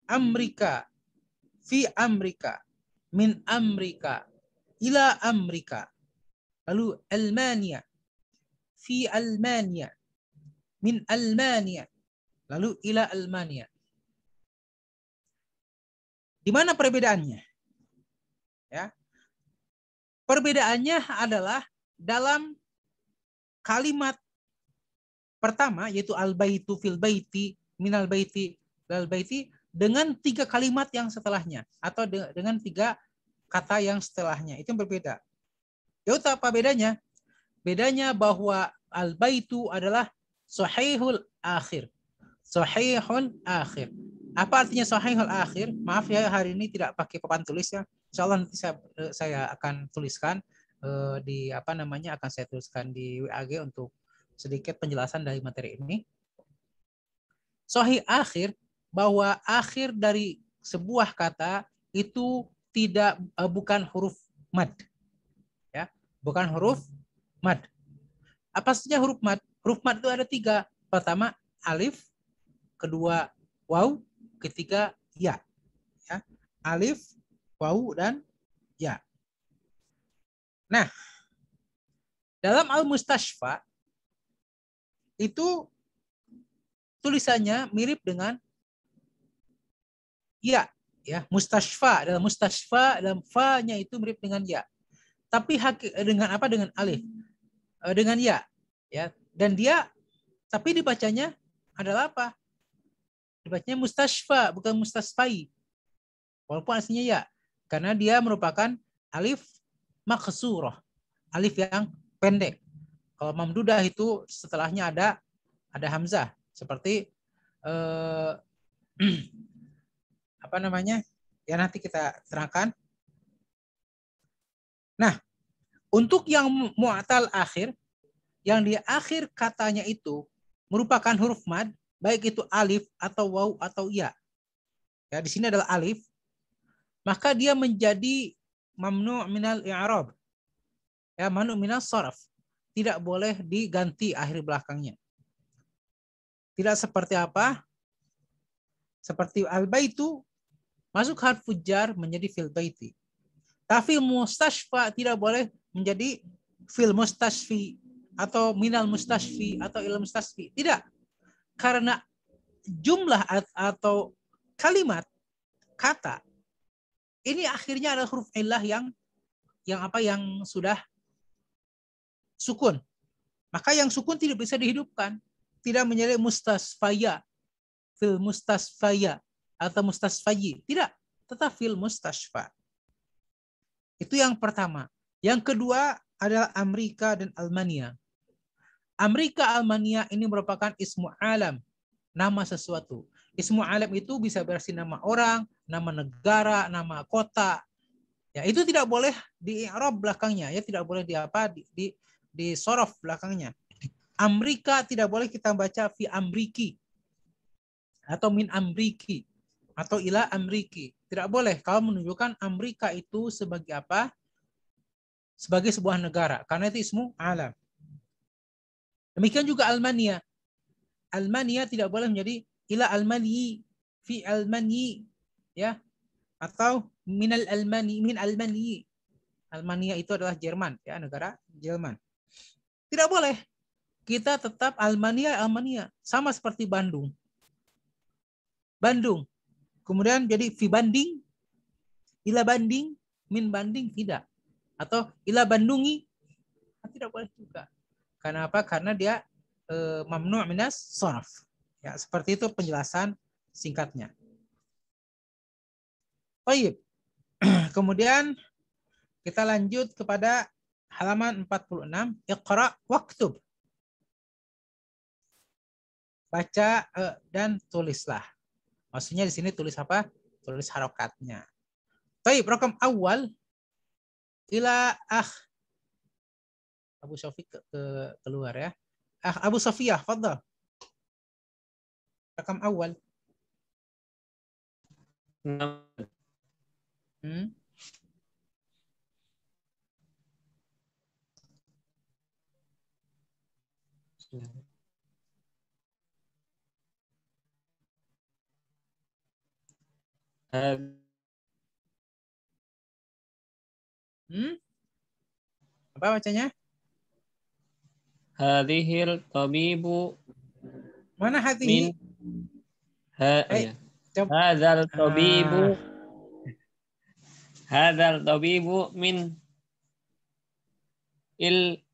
Amrika, fi Amrika, min Amrika, ila Amrika, lalu Almania, fi Almania, min Almania, lalu ila Almania. Di mana perbedaannya? Ya. Perbedaannya adalah dalam kalimat pertama yaitu al-baitu fil baiti, minal baiti, lal baiti dengan 3 kalimat yang setelahnya atau dengan 3 kata yang setelahnya. Itu yang berbeda. Yaitu apa bedanya? Bedanya bahwa al-baitu adalah sahihul akhir. Sahihul akhir. Apa artinya sahihul akhir? Maaf ya, hari ini tidak pakai papan tulis ya. Insyaallah nanti saya akan tuliskan di apa namanya, akan saya tuliskan di WAG untuk sedikit penjelasan dari materi ini. Sahih akhir, bahwa akhir dari sebuah kata itu tidak bukan huruf mad. Ya, bukan huruf mad. Apa saja huruf mad? Huruf mad itu ada 3. Pertama alif, kedua waw, ketiga ya. Ya. Alif, waw, dan ya. Nah, dalam al-mustashfa itu tulisannya mirip dengan ya, ya, mustashfa. Dalam mustashfa, dalam fa-nya itu mirip dengan ya. Tapi dengan apa? Dengan alif. Dengan ya, ya. Dan dia tapi dibacanya adalah apa? Dibacanya mustashfa, bukan mustasfai. Walaupun aslinya ya, karena dia merupakan alif maksurah, alif yang pendek. Kalau mamdudah itu setelahnya ada hamzah, seperti apa namanya? Ya nanti kita terangkan. Nah, untuk yang mu'tal akhir, yang di akhir katanya itu merupakan huruf mad, baik itu alif atau waw atau ya. Ya, di sini adalah alif, maka dia menjadi mamnu' minal i'rab. Ya, mamnu' minal sharaf. Tidak boleh diganti akhir belakangnya. Tidak seperti apa? Seperti al-baitu masuk harfu jar menjadi fil baiti. Tapi mustashfa tidak boleh menjadi fil mustashfi atau minal mustashfi atau ilal mustashfi. Tidak. Karena jumlah atau kalimat kata ini akhirnya adalah huruf illah yang sudah sukun. Maka yang sukun tidak bisa dihidupkan. Tidak menjadi mustasfaya, fil mustasfaya atau mustasfayi. Tidak, tetap fil mustashfa. Itu yang pertama. Yang kedua adalah Amerika dan Almania. Amerika, Almania ini merupakan ismu alam, nama sesuatu. Ismu alam itu bisa berarti nama orang, nama negara, nama kota. Ya, itu tidak boleh di i'rab belakangnya, ya tidak boleh di sorof belakangnya. Amerika tidak boleh kita baca fi amriki atau min amriki atau ila amriki. Tidak boleh kalau menunjukkan Amerika itu sebagai apa? Sebagai sebuah negara, karena itu ismu alam. Demikian juga Almania. Almania tidak boleh menjadi ila almani, fi almani, ya, atau minal almani, min almani. Almania itu adalah Jerman, ya, negara Jerman. Tidak boleh. Kita tetap Almania, sama seperti Bandung. Bandung. Kemudian jadi fi banding, ila banding, min banding, tidak. Atau ila bandungi, tidak boleh juga. Karena apa? Karena dia mamnu' minas sharaf. Ya, seperti itu penjelasan singkatnya. Baik. Kemudian kita lanjut kepada halaman 46. Iqra waktub. Baca dan tulislah. Maksudnya di sini tulis apa? Tulis harokatnya. Baik, rakam awal ila Abu Syafiq keluar ya. Abu Sofiyah, fadhal. Rakam awal. Apa bacanya? Hadhil tabibu. Mana hadhihi? Hadzal tabibu. Hadzal tabibu min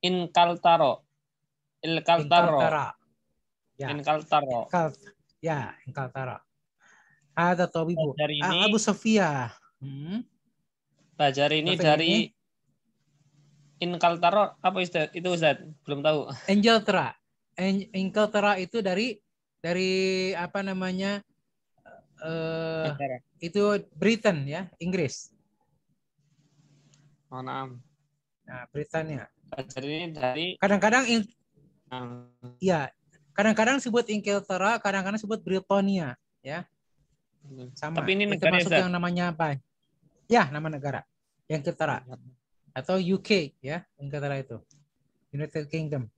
inkaltaro. Ya. Inkaltaro. Ya, inkaltaro. Ada tabibu. Abu Sofiyah. Belajar ini dari Inkaltaro apa Ustaz? Itu Ustaz, belum tahu. Inglaterra. Inglaterra itu dari apa namanya? Itu Britain ya, Inggris. Oh, naam. Nah, Britania. Jadi dari Kadang-kadang ya, kadang-kadang sebut Inglaterra, kadang-kadang sebut Britania, ya. Sama. Tapi ini itu negara masuk yang namanya apa? Ya, nama negara. Inglaterra atau UK ya, Inglaterra itu. United Kingdom.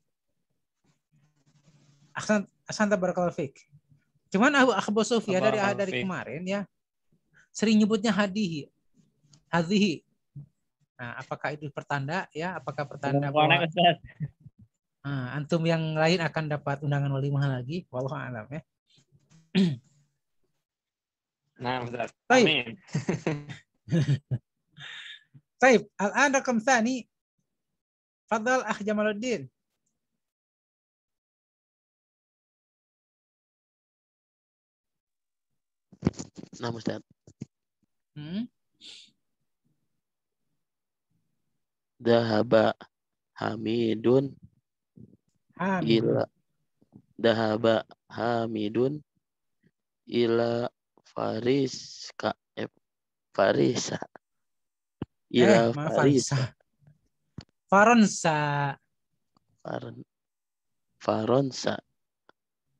Ahsan barakallahu fiik. Cuman Abu Sufyan dari kemarin ya sering nyebutnya hadihi. Nah, apakah itu pertanda ya? Apakah pertanda bahwa antum yang lain akan dapat undangan walimah lagi? Wallahu a'lam ya. Nah, Ustaz. Baik. Amin. Baik, al-an rakam tsani. Fadhal akh Jamaluddin. Nah, Ustaz. Dahaba Hamidun ila Dahaba Hamidun ila Farisa ila Faransa.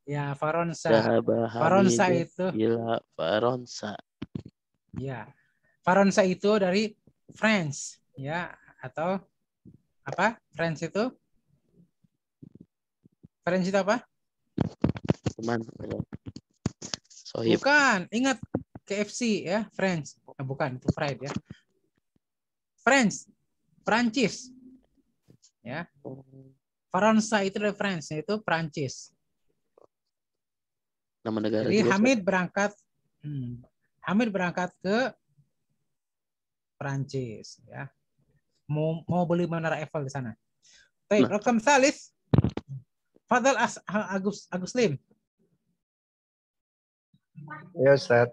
Ya, Faransa. Dahaba Faransa Hamidun itu ila Faransa. Ya. Faransa itu dari France ya, atau apa? France itu apa? Teman. Sohib. Bukan, ingat KFC ya, France. Bukan, itu fried ya. France, Prancis. Ya. Faransa itu dari France, itu Prancis. Nama negara. Jadi juga, Hamid berangkat ke Prancis ya. Mau beli menara Eiffel di sana. Baik, rakam salis. Fadal Agus Lim. Ya, Ustaz.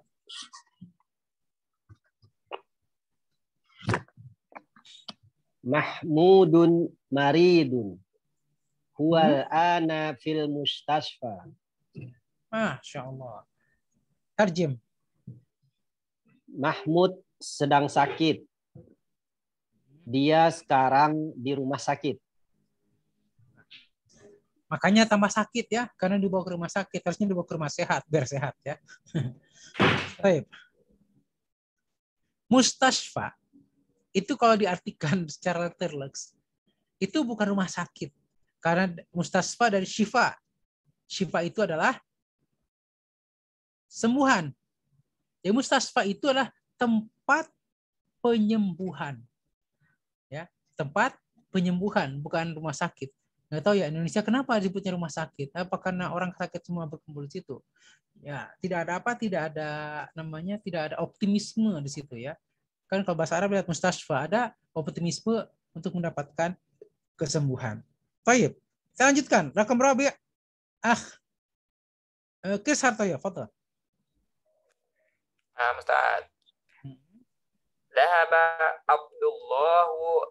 Mahmudun maridun. Huwal ana fil mustasfa. Masya Allah. Tarjim. Mahmud sedang sakit. Dia sekarang di rumah sakit. Makanya tambah sakit ya, karena dibawa ke rumah sakit. Harusnya dibawa ke rumah sehat, biar sehat ya. Baik. Mustasfa itu kalau diartikan secara terleks, itu bukan rumah sakit. Karena mustasfa dari syifa. Syifa itu adalah sembuhan. Ya, mustasfa itu adalah tempat penyembuhan. Ya, tempat penyembuhan, bukan rumah sakit. Nggak tahu ya Indonesia kenapa disebutnya rumah sakit? Apa karena orang sakit semua berkumpul di situ? Ya, tidak ada optimisme di situ ya. Kan kalau bahasa Arab lihat mustasfa, ada optimisme untuk mendapatkan kesembuhan. Baik, saya lanjutkan. Rakam rabi'. Kis Hartoyo, foto. Ustaz. Dhahaba Abdullahi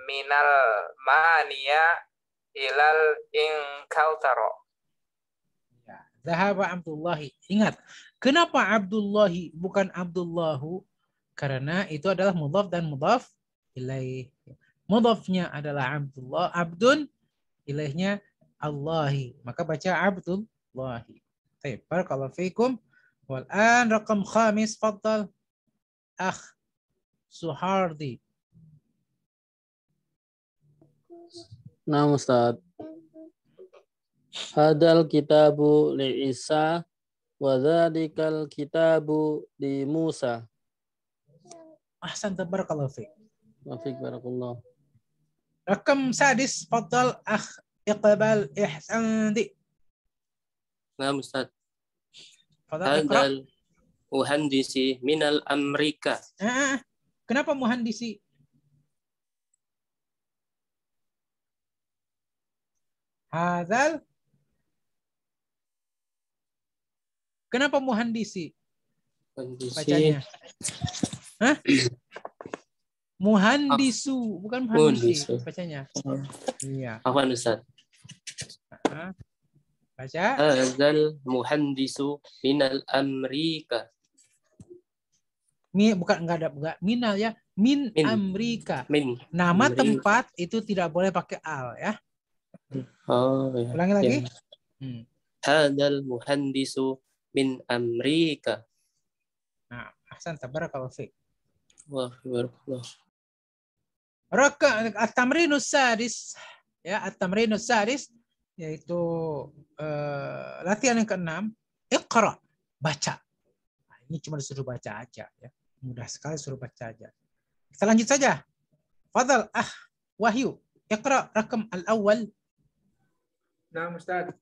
minal mania ilal inkaltaro. Dhahaba Abdullahi. Ingat, kenapa Abdullahi bukan Abdullahu? Karena itu adalah mudhaf dan mudhaf ilaih. Mudhafnya adalah Abdullah, Abdun, ilaihnya Allahi. Maka baca Abdullahi. Baik, barakallahu fiikum. Wal an raqam khamis, faddal akh Suhardi. Nah, Ustaz. Hadal kitabu li Isa wa dzadikal kitabu li Musa. Ahsan, tabarakallahu fiik. Wa fiik barakallah. Rakam sadis, faddal akh Iqbal Ihsandi. Nah, Ustaz. Hadal muhandisi minal Amerika. Kenapa muhandisi? Hadal. Kenapa muhandisi? Muhandisi. bacanya. Hah? Muhandisu, bukan muhandisi Muhandisu. bacanya. Iya. Apa Ustaz? Baca. Hadzal muhandisu minal Amrika. Bukan enggak minal ya, min Amrika. Nama Amrika. tempat itu tidak boleh pakai al ya. Oh ya. Ulangi lagi. Hadzal muhandisu min Amrika. Nah, ahsan, tabarakallahu fiik. Wah, barakallah. At-tamrinus sadis ya, at-tamrinus sadis yaitu latihan yang ke-6, Iqra, baca. Nah, ini cuma disuruh baca aja ya. Mudah sekali suruh baca aja. Kita lanjut saja. Fadal Wahyu, Iqra rakam al-awwal. Nah, Ustaz.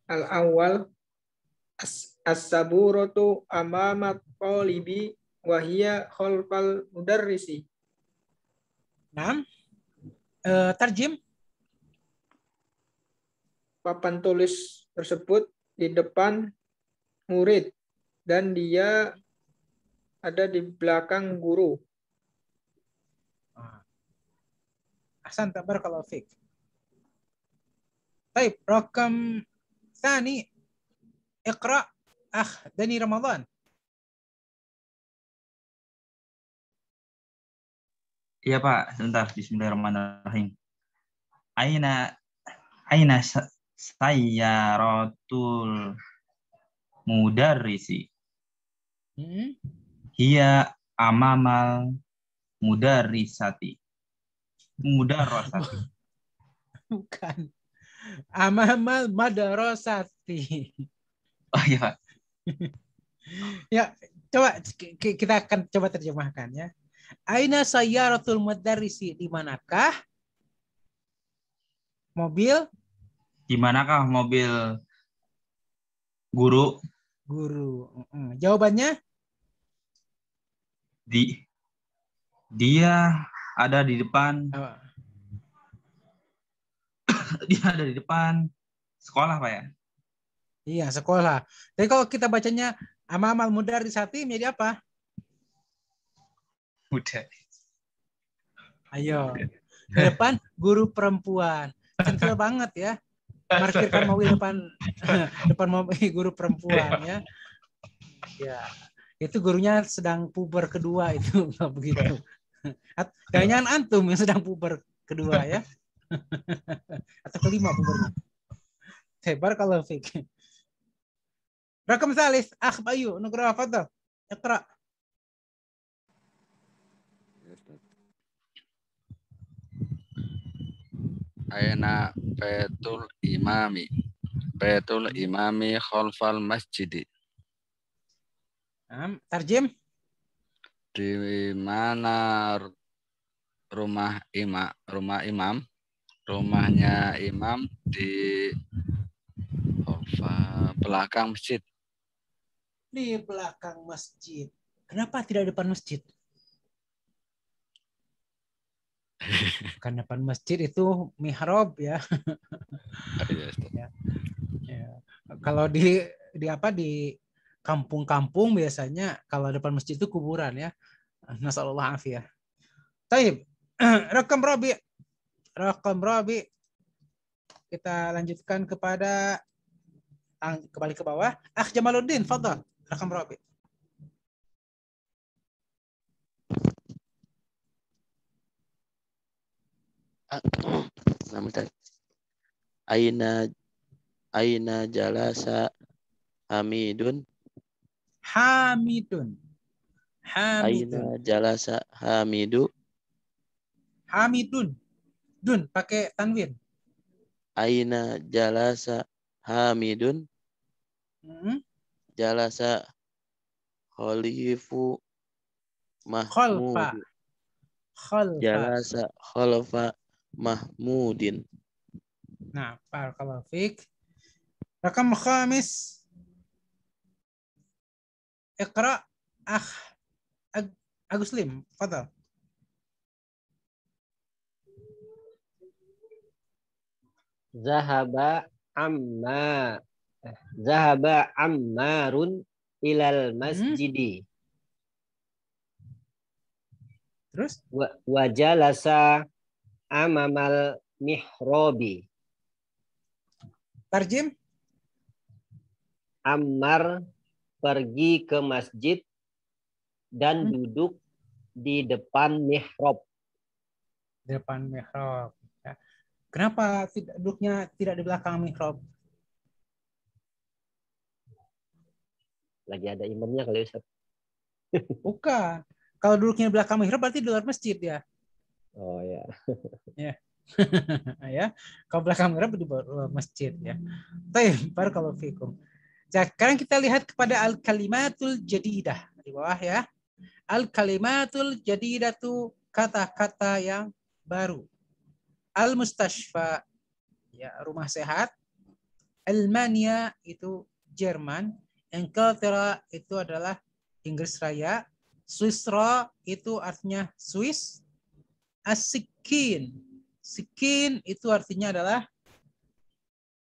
Al-awwal as-saburatu amama talibi wa hiya khalfal mudarrisi. Naam. Tarjim. Papan tulis tersebut di depan murid dan dia ada di belakang guru. Ahsan, tabarakallahu fiik. Baik, rakam tsani, Iqra Dani Ramadan. Iya Pak, sebentar. Bismillahirrahmanirrahim. Aina sayyaratul mudarrisi. Hiya amamal mudarrisati. Mudarrasati. Bukan. Amamal madrasati. Oh iya Pak. Ya, coba kita akan coba terjemahkan ya. Aina sayyaratul mudarrisi, di manakah mobil? Di manakah mobil guru? Guru. Jawabannya? Dia ada di depan. Dia ada di depan sekolah, Pak ya? Iya, sekolah. Tapi kalau kita bacanya amamal mudarrisati menjadi apa? Udah. Ayo. Di depan guru perempuan. Centil banget ya. Markirkan mobil depan mobil guru perempuan ya. Ya. Itu gurunya sedang puber kedua itu, nggak begitu. Jangan antum yang sedang puber kedua ya. Atau kelima pubernya. Sebar kalau fik. Rakam salis, Bayu, nugra fadal. Iqra. Aina Baitul Imami. Baitul Imami khalfal masjid. Tarjim. Di mana rumah imam? Rumahnya imam di belakang masjid. Di belakang masjid. Kenapa tidak depan masjid? Karena depan masjid itu mihrab ya. Ya. Kalau di kampung-kampung biasanya kalau depan masjid itu kuburan ya. Nasallallahu afiyah. Taib. Rakam Rabi. Kita lanjutkan kepada kembali ke bawah. Jamaluddin, fadhal. Rakam Rabi. Aina jalasa Hamidun. Aina jalasa Hamidu. Hamidun. Dun pakai tanwin. Aina jalasa Hamidun. Jalasa Khalifu Mahmud. Jalasa khalfa Mahmudin. Nah, barakallahu fiik. Rakam khamis. Iqra Aguslim, fadhal. Zahaba amma Zahaba Ammarun ilal masjidi. Terus? Wa jalasa amamal mihrabi. Tarjim. Ammar pergi ke masjid dan duduk di depan mihrab. Depan mihrab. Ya. Kenapa duduknya tidak di belakang mihrab? Lagi ada imamnya kali Ustaz. Bukan. Kalau duduknya di belakang mihrab berarti di luar masjid ya. Oh ya. Ya. Ya. Kalau belakang mihrab di luar masjid ya. Baik, barakallahu fikum. Sekarang kita lihat kepada al-kalimatul jadidah di bawah ya. Al-kalimatul jadidah itu kata-kata yang baru. Al-mustashfa ya, rumah sehat. Almania itu Jerman. Inglaterra itu adalah Inggris Raya. Swissra itu artinya Swiss. As-sikin. Sikin itu artinya adalah,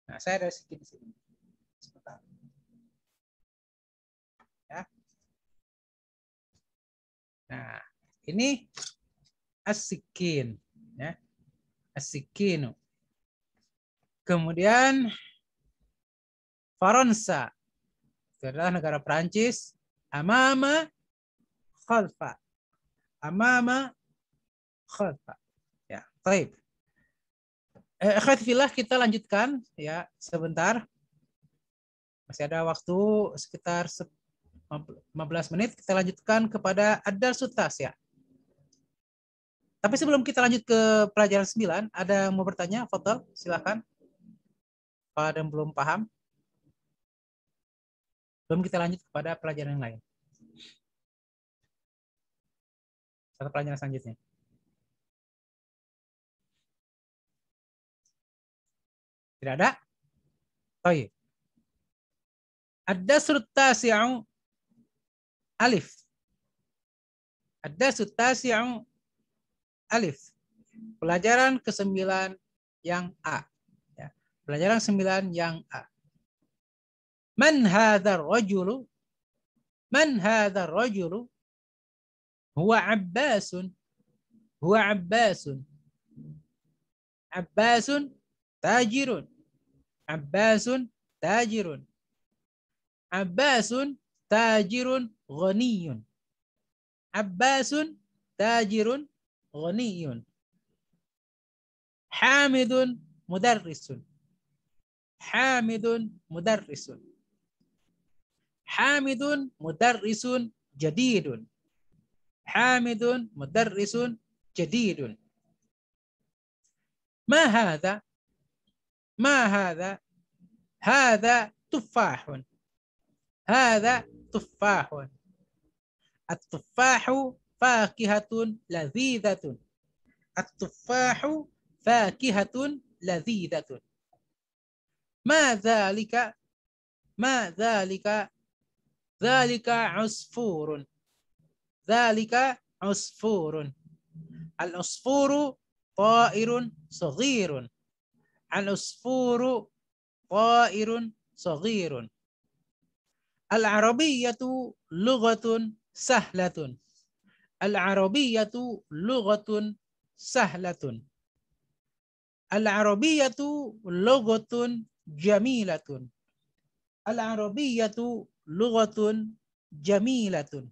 nah saya ada sikin di sini. Sebentar. Ya. Nah, ini as-sikin ya. As-sikinu. Kemudian Faransa. Itu adalah negara Perancis. Amama khalfa. Amama khalfa. Ya, baik. Ikhwati fillah, kita lanjutkan ya sebentar. Masih ada waktu sekitar 15 menit. Kita lanjutkan kepada ad-darsu tas-si'. Tapi sebelum kita lanjut ke pelajaran 9, ada yang mau bertanya? Fadhal, silakan. Kalau ada yang belum paham. Belum kita lanjut kepada pelajaran yang lain. Satu pelajaran selanjutnya. Tidak ada? Baik. Ad-darsu tas-si'u alif. Ad-darsu tas-si'u alif. Pelajaran ke-9 yang A. Ya. Pelajaran 9 yang A. Man hadzal rajulu? Man hadzal rajulu? Huwa Abbasun. Huwa Abbasun. Abbasun tajirun. Abbasun tajirun. Abbasun tajirun ghaniyun. Abbasun tajirun ghaniyun. Hamidun mudarrisun. Hamidun mudarrisun. Hamidun mudarrisun jadidun. Hamidun mudarrisun jadidun. Ma hadha? Ma hadha? Hadha tuffahun. Hadha tuffahun. At-tuffahu fakihatun ladhidatun. At-tuffahu fakihatun ladhidatun. Ma dhalika? Ma dhalika? Dhalika usfurun. Dhalika usfurun. Al-usfuru ta'irun saghirun. Al-usfuru ta'irun saghirun. Al-arabiyyatu lughatun sahlatun. Al-arabiyyatu lughatun sahlatun. Al-arabiyyatu lughatun jamilatun. Al-arabiyyatu lughatun jamilatun.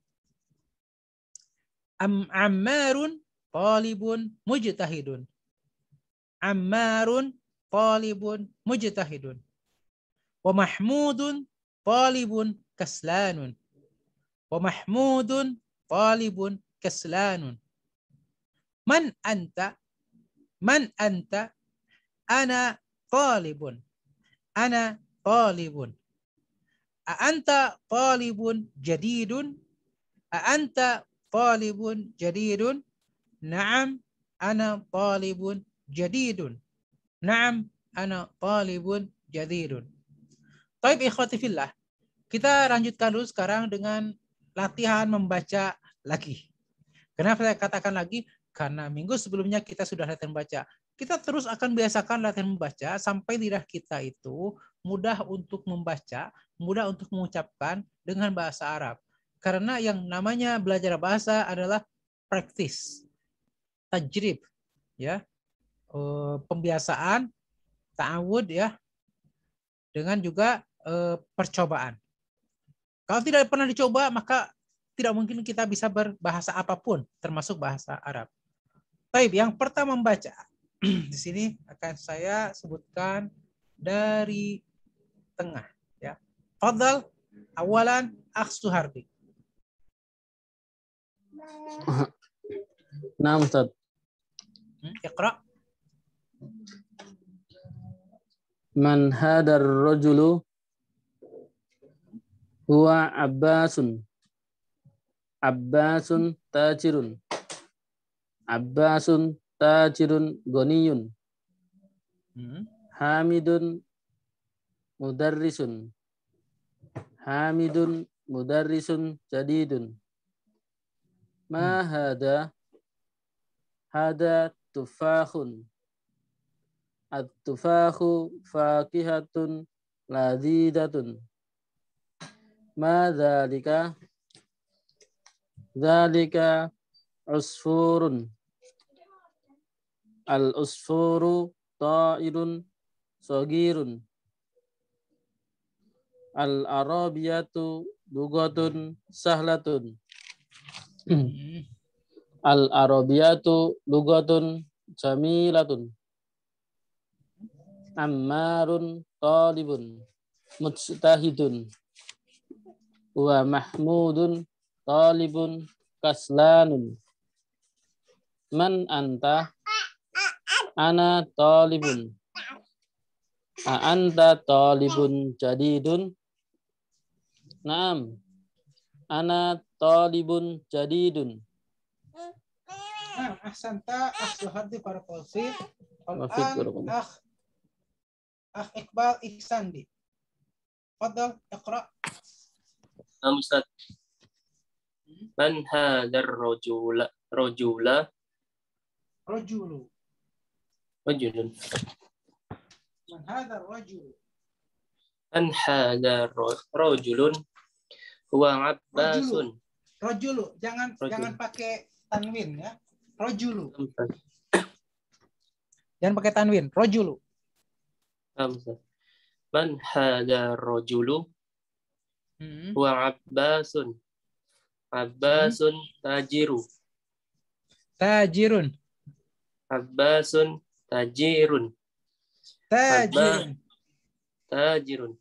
Ammarun talibun mujtahidun. Ammarun talibun mujtahidun. Wa mahmudun talibun kaslanun. Wa mahmudun talibun kaslanun. Man anta? Man anta? Ana talibun. Ana talibun. A'anta talibun jadidun? A'anta talibun jadidun? Naam, ana talibun jadidun. Naam, ana talibun jadidun. Taib ikhwati fillah. Kita lanjutkan dulu sekarang dengan latihan membaca lagi. Kenapa saya katakan lagi? Karena minggu sebelumnya kita sudah latihan baca. kita terus akan biasakan latihan membaca sampai lidah kita itu mudah untuk membaca, mudah untuk mengucapkan dengan bahasa Arab. Karena yang namanya belajar bahasa adalah praktis, tajrib, ya, pembiasaan, ta'awud, ya, dengan juga percobaan. Kalau tidak pernah dicoba, maka tidak mungkin kita bisa berbahasa apapun, termasuk bahasa Arab. Baik, yang pertama membaca. Di sini akan saya sebutkan dari tengah. Ya, Fadal, awalan, Akh Suhardi. Nah, Ustaz. Iqra. Man hadar rajulu huwa Abbasun. Abbasun tajirun. Abbasun tajirun ghaniyun. Hamidun mudarrisun. Hamidun mudarrisun jadidun. Ma hada? Hada tufakhun. At-tufakhu fakihatun ladhidatun. Ma dzalika? Dzalika usfurun. Al-usfuru ta'irun sagirun. Al-arabiyatu lugatun sahlatun. Al-arabiyatu lugatun jamilatun. Ammarun talibun mujtahidun. Wa mahmudun talibun kaslanun. Man anta? Ana talibun. Anta talibun jadidun? Naam. Ana talibun jadidun. Nah, ahsanta, Akh Suhardi barakallahu fiik. Akh Iqbal Ihsandi. Fadal, iqra. Naam Ustaz. Man hadar rajula rajulun. Man hadar rajul. Man hadar rajulun huwa Abbasun. Rajulu, jangan pakai tanwin, ya. Rajulu. Jangan pakai tanwin, rajulu. Man hadar rajulu huwa Abbasun. Abbasun tajiru. Tajirun. Abbasun tajirun. Tajirun.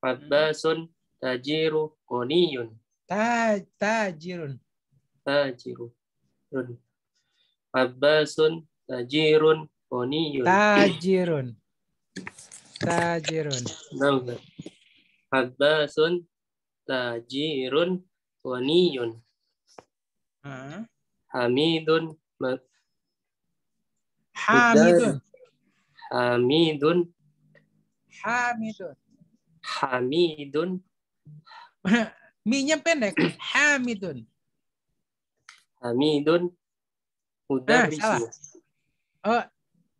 Abbasun tajiru ghaniyun. Tajirun. Abbasun tajirun ghaniyun. Tajirun. Abbasun tajirun ghaniyun. Hamidun Mi-nya pendek. Hamidun. Mudarrisun.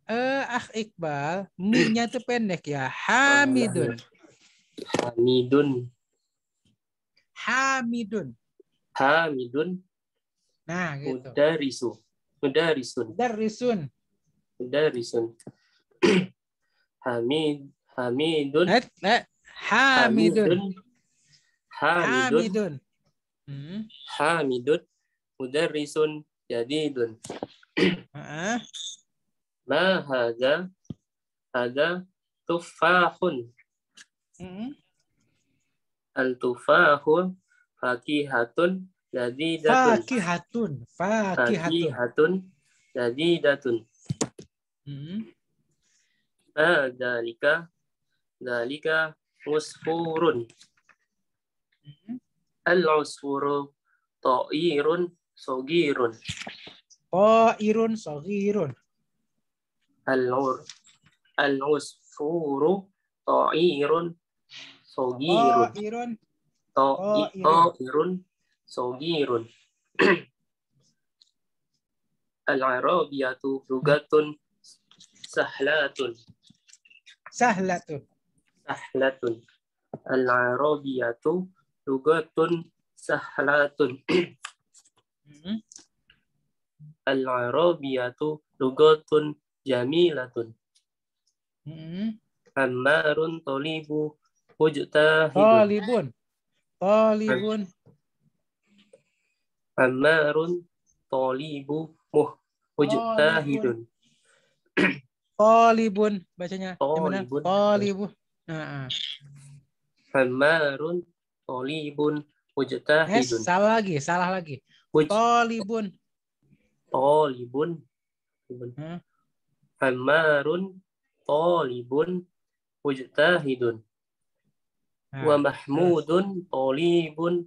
Akh Iqbal, mi-nya itu pendek ya. Hamidun. Nah, gitu. Mudarrisun. Hamidun. Mudarrisun jadidun. Ma hada tufahun. Al-tufahu fakihatun jadidatun. Fakihatun jadidatun. Dalika usfurun. Al-usfuru ta'irun sagirun. Al-usfuru ta'irun sagirun. Ta'irun sagirun. Al-arabiyatu lugatun sahlatun. Sahlatun. Sahlatun. Al-arabiyatu lugatun sahlatun. Al-arabiyatu lugatun jamilatun. Ammarun tolibu mujtahidun. Talibun. Ammarun tolibu mujtahidun. Talibun bacanya. Talibun. Talibun. Nah. Ammarun tolibun mujtahidun. Salah lagi. Talibun. Talibun. Ammarun talibun mujtahidun. Wa mahmudun talibun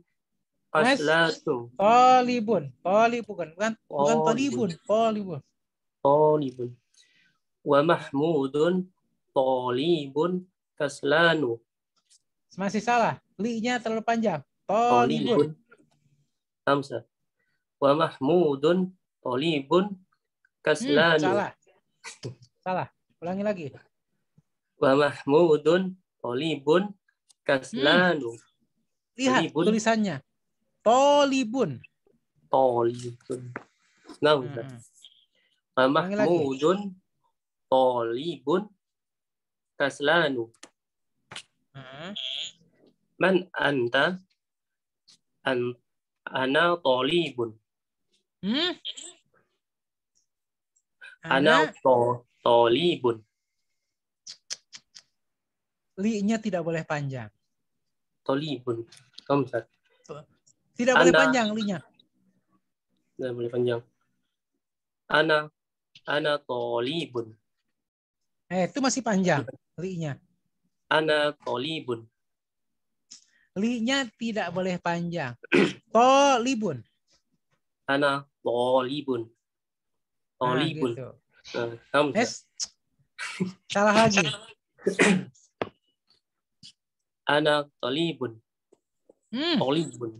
aslatu. Talibun bukan talibun. Talibun. Wa mahmudun talibun kaslanu. Masih salah. Li-nya terlalu panjang. Talibun. Hamzah. Wa mahmudun talibun kaslanu. Salah. Ulangi lagi. Wa mahmudun talibun kaslanu. Lihat tulisannya. Talibun. Nah, wa mahmudun talibun kaslanu. Man anta? Ana talibun. Ana talibun. Li-nya tidak boleh panjang. Talibun. Tidak boleh panjang li-nya. Tidak boleh panjang. Ana talibun. Itu masih panjang li-nya. Ana talibun. Li-nya tidak boleh panjang. Talibun. Ana talibun. Talibun. Gitu. Yes. Salah lagi. Ana talibun. Talibun.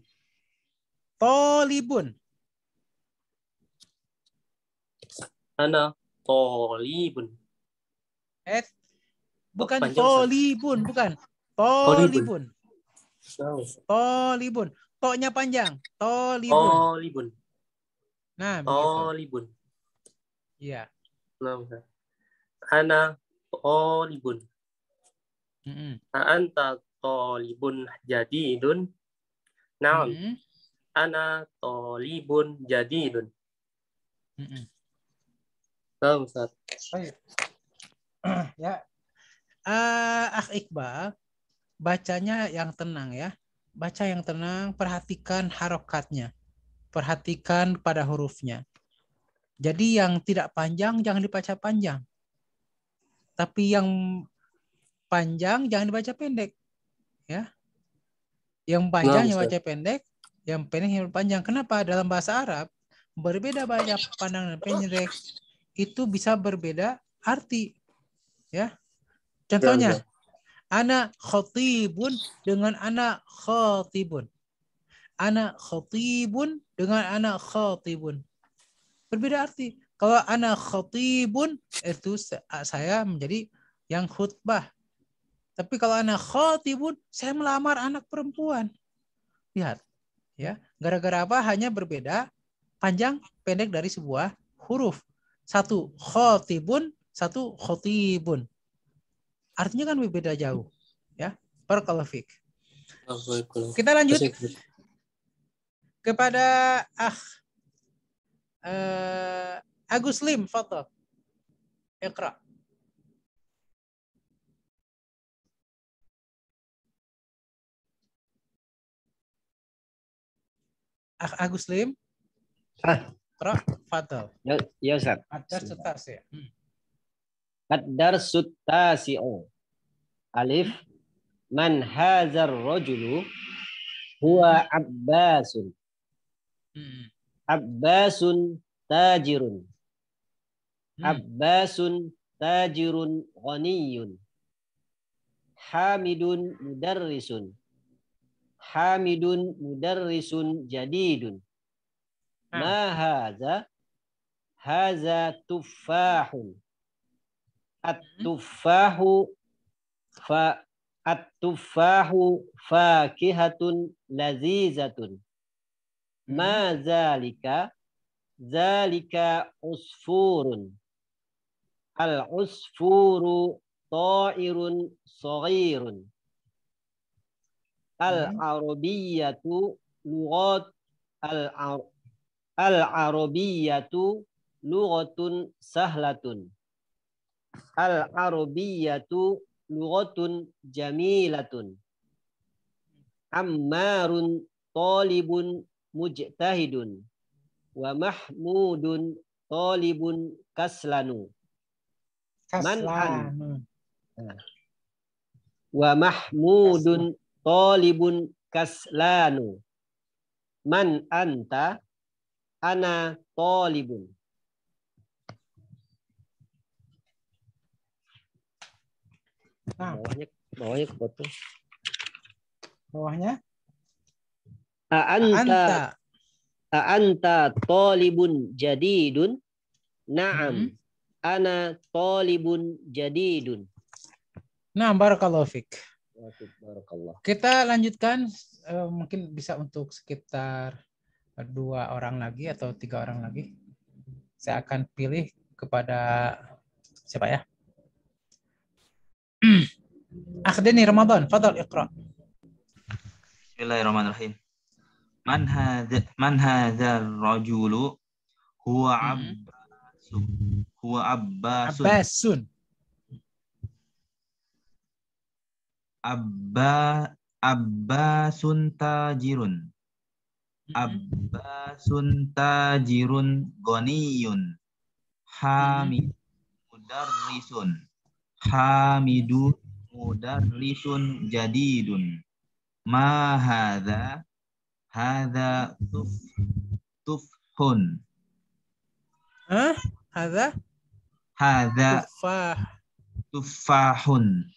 Ana talibun. Bukan talibun, bukan. Talibun. Talibun. To-nya panjang. Talibun. Nah, talibun. Iya. Ana talibun. Anta talibun jadidun. Naam. Ana talibun jadidun. Naam, Ustaz. Ya. Iqbal, bacanya yang tenang ya. Baca yang tenang, perhatikan harokatnya. Perhatikan pada hurufnya. Jadi yang tidak panjang jangan dibaca panjang. Tapi yang panjang jangan dibaca pendek. Ya. Yang panjang yang baca pendek, yang pendek yang panjang. Kenapa? Dalam bahasa Arab berbeda baca panjang dan pendek itu bisa berbeda arti. Ya. Contohnya, ana khatibun dengan ana khatibun. Ana khatibun dengan ana khatibun. Berbeda arti. Kalau ana khatibun itu saya menjadi yang khutbah. Tapi kalau ana khatibun saya melamar anak perempuan. Lihat. Ya, gara-gara apa? Hanya berbeda panjang pendek dari sebuah huruf. Satu khatibun, satu khatibun. Artinya kan berbeda jauh. Ya, barakallahu fiik. Kita lanjut kepada Agus Lim, fadhal. Iqra. Agus Lim. Iqra, fadhal. Ya, Ustaz. Ad-darsu ya. Ad-darsu tasi'u. Alif. Man hadzal rajulu huwa Abbasun. Abbasun tajirun. Abbasun tajirun ghaniyun. Hamidun mudarrisun. Hamidun mudarrisun jadidun. Ma hadza? Hadza tuffahun. At-tufahu fakihatun lazizatun. Ma zalika? Zalika usfurun. Al-usfuru ta'irun saghirun. Al-arabiyyatu lughat al-arabiyyatu lughatun sahlatun. Al-arabiyyatu lughatun jamilatun. Ammarun talibun mujtahidun. Wa mahmudun talibun kaslanu. Wa mahmudun talibun kaslanu. Man anta? Ana talibun. Bawahnya kepotong. Bawahnya? A'anta talibun jadidun? Na'am. Ana talibun jadidun. Nah, barakallahu fik. Barakallah. Kita lanjutkan, mungkin bisa untuk sekitar 2 orang lagi atau 3 orang lagi. Saya akan pilih kepada siapa ya? Akhdani Ramadan, fadal iqra. Bismillahirrahmanirrahim. Man hadza rajulu huwa Abbasun. Abbasun tajirun. Abbasun tajirun ghaniyun. Hamidu mudarrisun jadidun. Ma hadza? Hadza tufhun. Hadza? Hadza tufahun.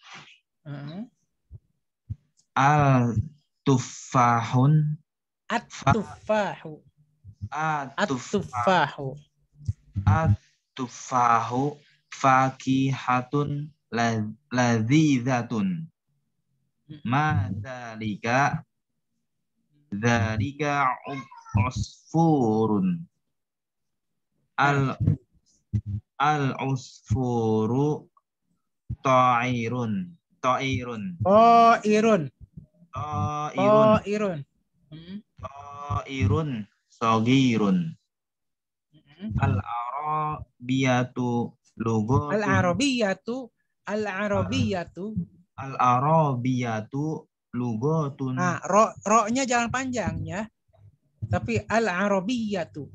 Al-tufahun. At-tufahu. At-tufahu fakihatun lazizatun. Ma dzalika? Dzalika usfurun. Al-usfuru ta'irun. Saghirun. Al-arabiyatu lughatun. Ro-nya jangan panjang ya. Tapi al-arabiyatu.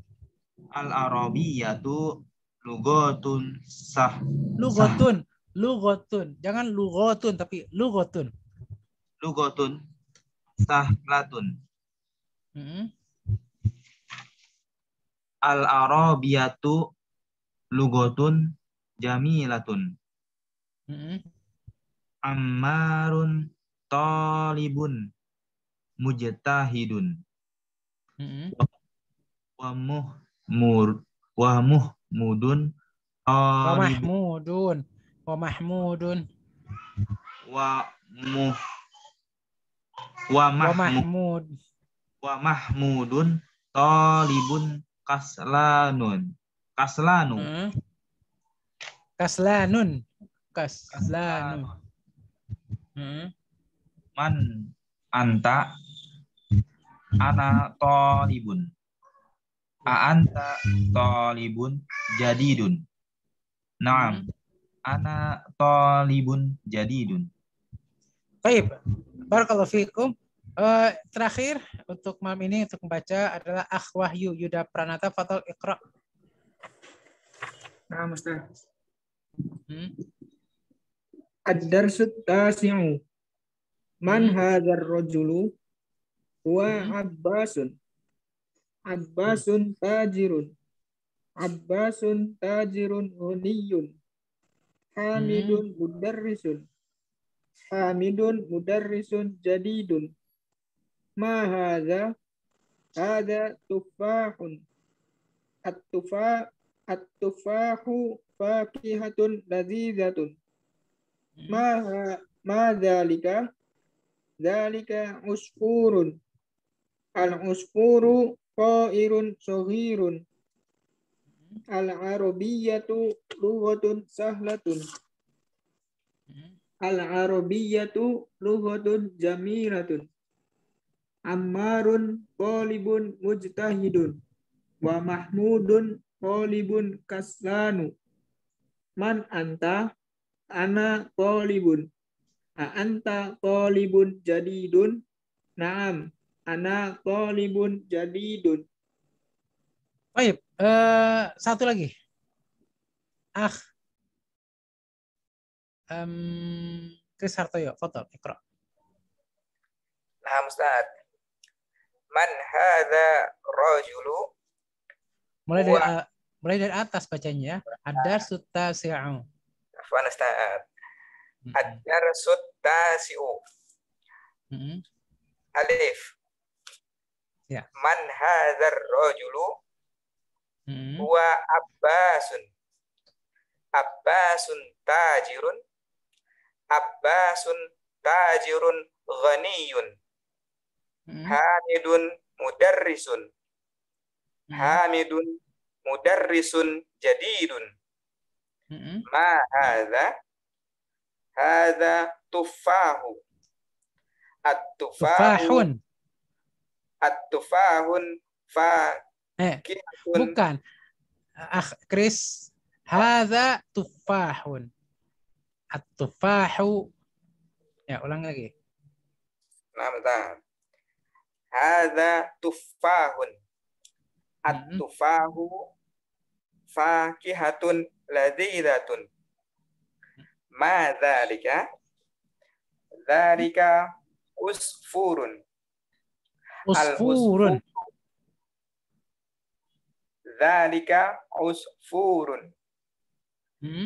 Al-arabiyatu lughatun Lughatun. Jangan lughatun tapi lughatun. Lughatun sahlatun. Al-arabiyatu lughatun jamilatun. Ammarun talibun mujtahidun. Wa mahmudun talibun kaslanu. Man anta? Ana talibun. A'anta talibun jadidun. Naam. Ana talibun jadidun. Baik. Barakallahu fiikum. Terakhir untuk malam ini untuk membaca adalah Akh Wahyu Yuda Pranata, fadhal iqra. Nah, Ustaz. Ad-darsut tasi'u. Man hadzal rajulu? Huwa Abbasun. Abbasun tajirun. Abbasun tajirun ghaniyun. Hamidun mudarrisun. Hamidun mudarrisun jadidun. Ma hadza? Hadza tufahun. At-tufahu fakihatun ladzidzatun. Ma dzalika? Dzalika usfurun. Al-usfuru qairun saghirun. Al-arabiyyatu lughatun sahlatun. Al-arabiyyatu lughatun jamilatun. Ammarun talibun mujtahidun. Wa mahmudun talibun kaslanu. Man anta? Ana talibun. A anta talibun jadidun? Naam, ana talibun jadidun. Baik, satu lagi. Chris Hartoyo, foto, ikra. Nah, Ustaz. Man hadza rajulu? Mulai dari atas bacanya ya. Ad-darsut tasi'u. Afwan Ustaz. Ad-darsut tasi'u. Alif. Ya. Man hadzal rajulu? Huwa Abbasun. Abbasun tajirun. Abbasun tajirun ghaniyun. Hamidun mudarrisun. Hamidun mudarrisun jadidun. Ma hadza? Hadza tufahu. At-tufahun. At-tufahun fakihun. Bukan. Chris, hadza tufahun. At-tufahu. Ya, ulang lagi. Nah, bentar. Hadza tufahun. At-tufahu fakihatun ladzidatun. Ma dzalika? Dzalika usfurun. Usfurun. Dzalika usfurun.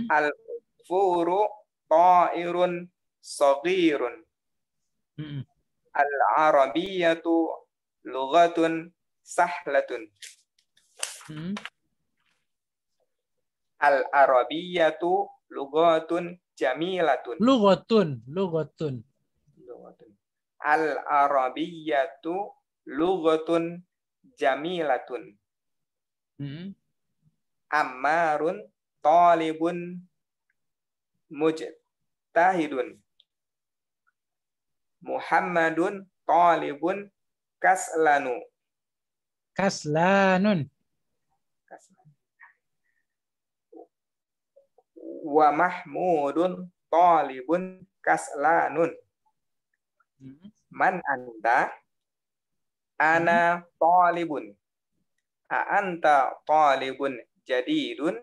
Al-usfuru ta'irun saghirun. Al-arabiyyatu lughatun sahlatun. Al-arabiyyatu lughatun jamilatun. Lughatun. Al-arabiyyatu lughatun jamilatun. Ammarun talibun mujtahidun. Muhammadun talibun kaslanun. Wa mahmudun talibun kaslanun. Man anta? Ana talibun. A anta talibun jadidun?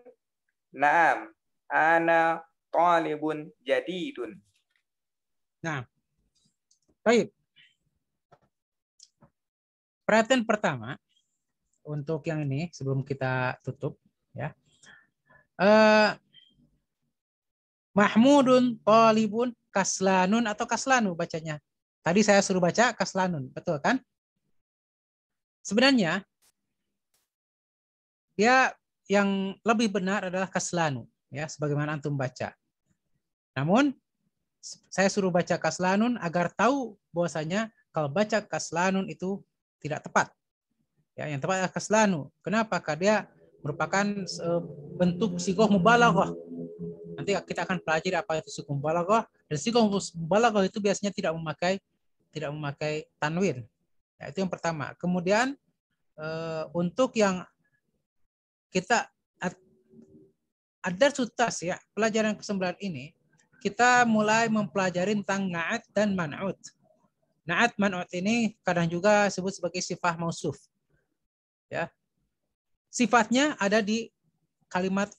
Naam, ana talibun jadidun. Nah, baik. Perhatian pertama untuk yang ini sebelum kita tutup ya. Mahmudun talibun kaslanun atau kaslanu bacanya. Tadi saya suruh baca kaslanun, betul kan? Sebenarnya dia yang lebih benar adalah kaslanu ya, sebagaimana antum baca. Namun saya suruh baca kaslanun agar tahu bahwasanya kalau baca kaslanun itu tidak tepat. Ya, yang tepat adalah kaslanu. Kenapa? Karena dia merupakan bentuk sigoh mubalaghah. Nanti kita akan pelajari apa itu sigoh mubalaghah, dan sigoh mubalaghah itu biasanya tidak memakai tanwin. Ya, itu yang pertama. Kemudian untuk yang kita ad-darsut tasi' ya, pelajaran ke-9 ini kita mulai mempelajari tentang na'at dan man'ut. Na'at man'ut ini kadang juga disebut sebagai sifat mausuf. Ya. Sifatnya ada di kalimat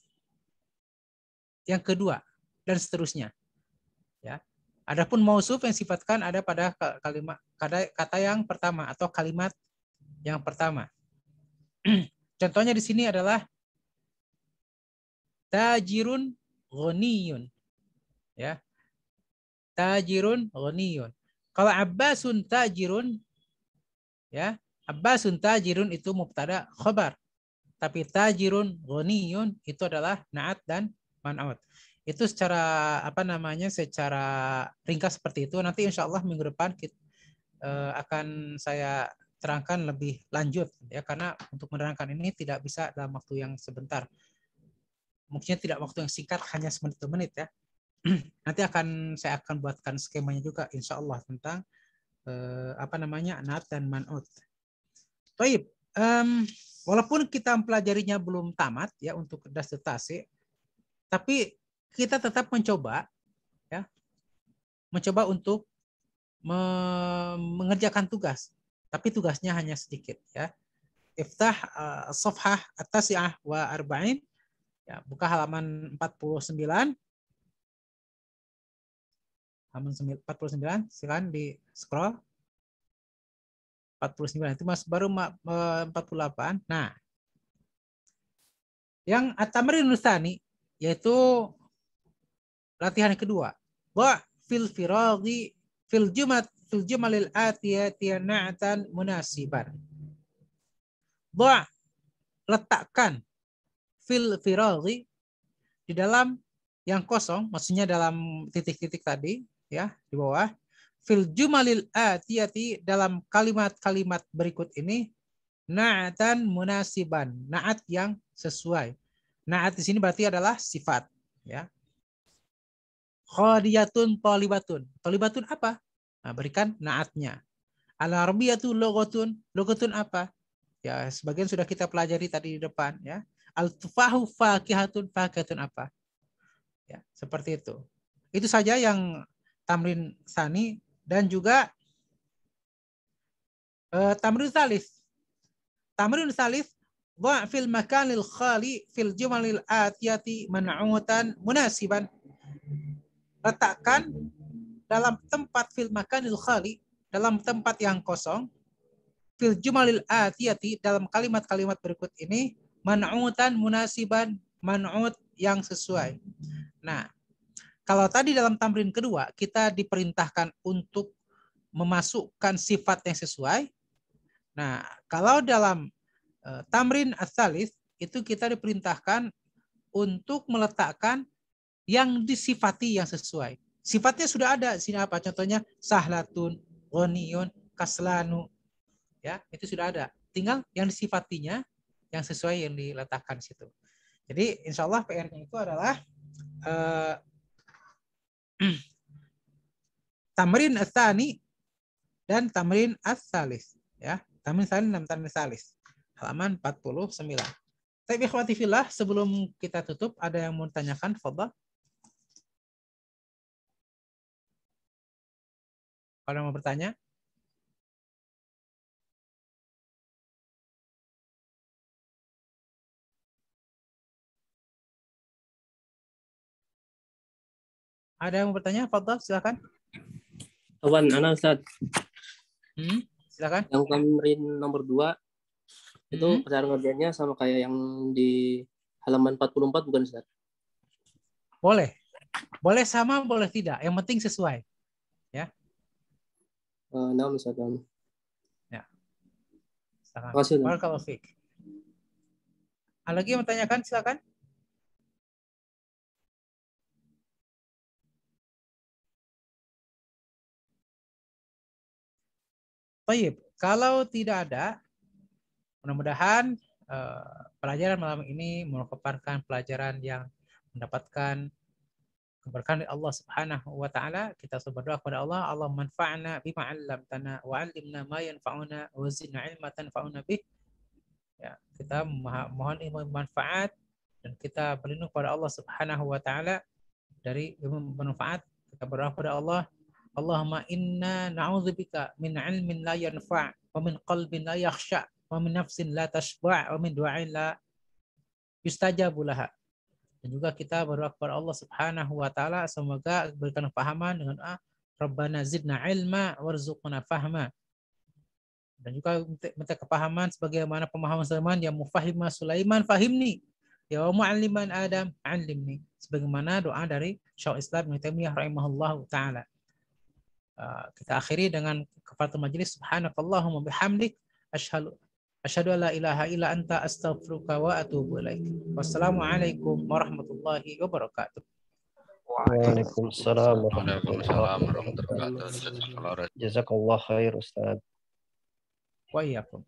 yang kedua dan seterusnya. Ya. Adapun mausuf yang sifatkan ada pada kalimat kata yang pertama atau kalimat yang pertama. Contohnya di sini adalah tajirun ghaniyun. Ya. Tajirun ghaniyun. Kalau Abbasun tajirun, ya, Abbasun tajirun itu mubtada khabar. Tapi tajirun ghaniyun itu adalah na'at dan man'ut. Itu secara secara ringkas seperti itu. Nanti insya Allah minggu depan akan saya terangkan lebih lanjut ya, karena untuk menerangkan ini tidak bisa dalam waktu yang sebentar. Mungkin tidak waktu yang singkat, hanya semenit 2 menit ya. Nanti saya akan buatkan skemanya juga insya Allah tentang na'at dan man'ut. Baik, walaupun kita mempelajarinya belum tamat ya untuk dasar tasik, tapi kita tetap mencoba untuk mengerjakan tugas, tapi tugasnya hanya sedikit ya. Iftah safhah at-tasi'ah wa arba'in, ya, buka halaman 49. Halaman 49, silakan di scroll. 49 itu Mas baru 48. Nah, yang at-tamrin tsani yaitu latihan yang kedua. Wa fil firaghi fil jumalil atiyati na'tan munasiban. Wa letakkan fil firaghi di dalam yang kosong, maksudnya dalam titik-titik tadi ya di bawah. Fil jumalil atiyati dalam kalimat-kalimat berikut ini na'tan munasiban, na'at yang sesuai. Na'at di sini berarti adalah sifat ya. Khadiyatun talibatun. Talibatun apa? Nah, berikan na'atnya. Al-arabiyatu logotun. Logotun apa? Ya, sebagian sudah kita pelajari tadi di depan ya. Al-tufahu fakihatun. Fakihatun apa? Ya, seperti itu. Itu saja yang tamrin tsani. Dan juga tamrin tsalits. Tamrin tsalits wa fil makanil khali fil jumalil atiyati man'utan munasiban. Letakkan dalam tempat fil makanil khali, dalam tempat yang kosong, fil jumalil atiyati dalam kalimat-kalimat berikut ini man'utan munasiban, man'ut yang sesuai. Nah, kalau tadi dalam tamrin kedua kita diperintahkan untuk memasukkan sifat yang sesuai. Nah, kalau dalam tamrin ats-tsalits itu kita diperintahkan untuk meletakkan yang disifati yang sesuai. Sifatnya sudah ada. Sini apa? Contohnya sahlatun, ghaniyun, kaslanu. Ya, itu sudah ada. Tinggal yang disifatinya yang sesuai yang diletakkan di situ. Jadi insya Allah PR-nya itu adalah tamrin ats-tsani dan tamrin ats-tsalits ya. Tamrin tsani dan tamrin tsalits. Halaman 49. Tapi ikhwati fillah, sebelum kita tutup ada yang mau tanyakan? Fadhal. Kalau mau bertanya? Ada yang mau bertanya? Fadhal, silakan. Awan, ana Ustaz. Silakan. Yang tamrin nomor 2 itu cara ngerjainnya sama kayak yang di halaman 44 bukan Ustaz? Boleh. Boleh sama, boleh tidak. Yang penting sesuai. Ya. Nah, Ustaz. Ya. Silakan. Terima kasih. Barakallahu fiik. Ada lagi yang mau tanyakan? Silakan. Baik, kalau tidak ada, mudah-mudahan pelajaran malam ini merupakan pelajaran yang mendapatkan keberkahan dari Allah Subhanahu wa taala. Kita berdoa kepada Allah, Allah manfa'na bima 'allamtana wa 'allimna ma yanfa'una wa zidna 'ilma tanfa'una bih. Ya, kita mohon ilmu manfaat dan kita berlindung kepada Allah Subhanahu wa taala dari ilmu bermanfaat. Kita berdoa kepada Allah, Allahumma inna na'udzubika min 'ilmin la yanfa' wa min qalbin la yakhsha' wa min nafsin la tashba' wa min du'ain la yustajabu laha. Dan juga kita berdoa kepada Allah Subhanahu wa taala semoga berikan kepahaman dengan Rabbana zidna ilma warzuqna fahma. Dan juga minta kepahaman sebagaimana pemahaman Sulaiman, ya mufahimah Sulaiman fahimni, ya mu'alliman Adam 'allimni. Sebagaimana doa dari Syaikhul Islam Ibnu Taimiyah rahimahullahu taala. Kita akhiri dengan kafaratul majelis. Subhanakallahumma bihamdik asyhadu Asyhadu an la ilaha illa anta astaghfiruka wa atubu ilaik. Wassalamualaikum warahmatullahi wabarakatuh. Waalaikumsalam Waalaikumsalam warahmatullahi wabarakatuh. Jazakallah khair Ustaz. Wa iyyakum.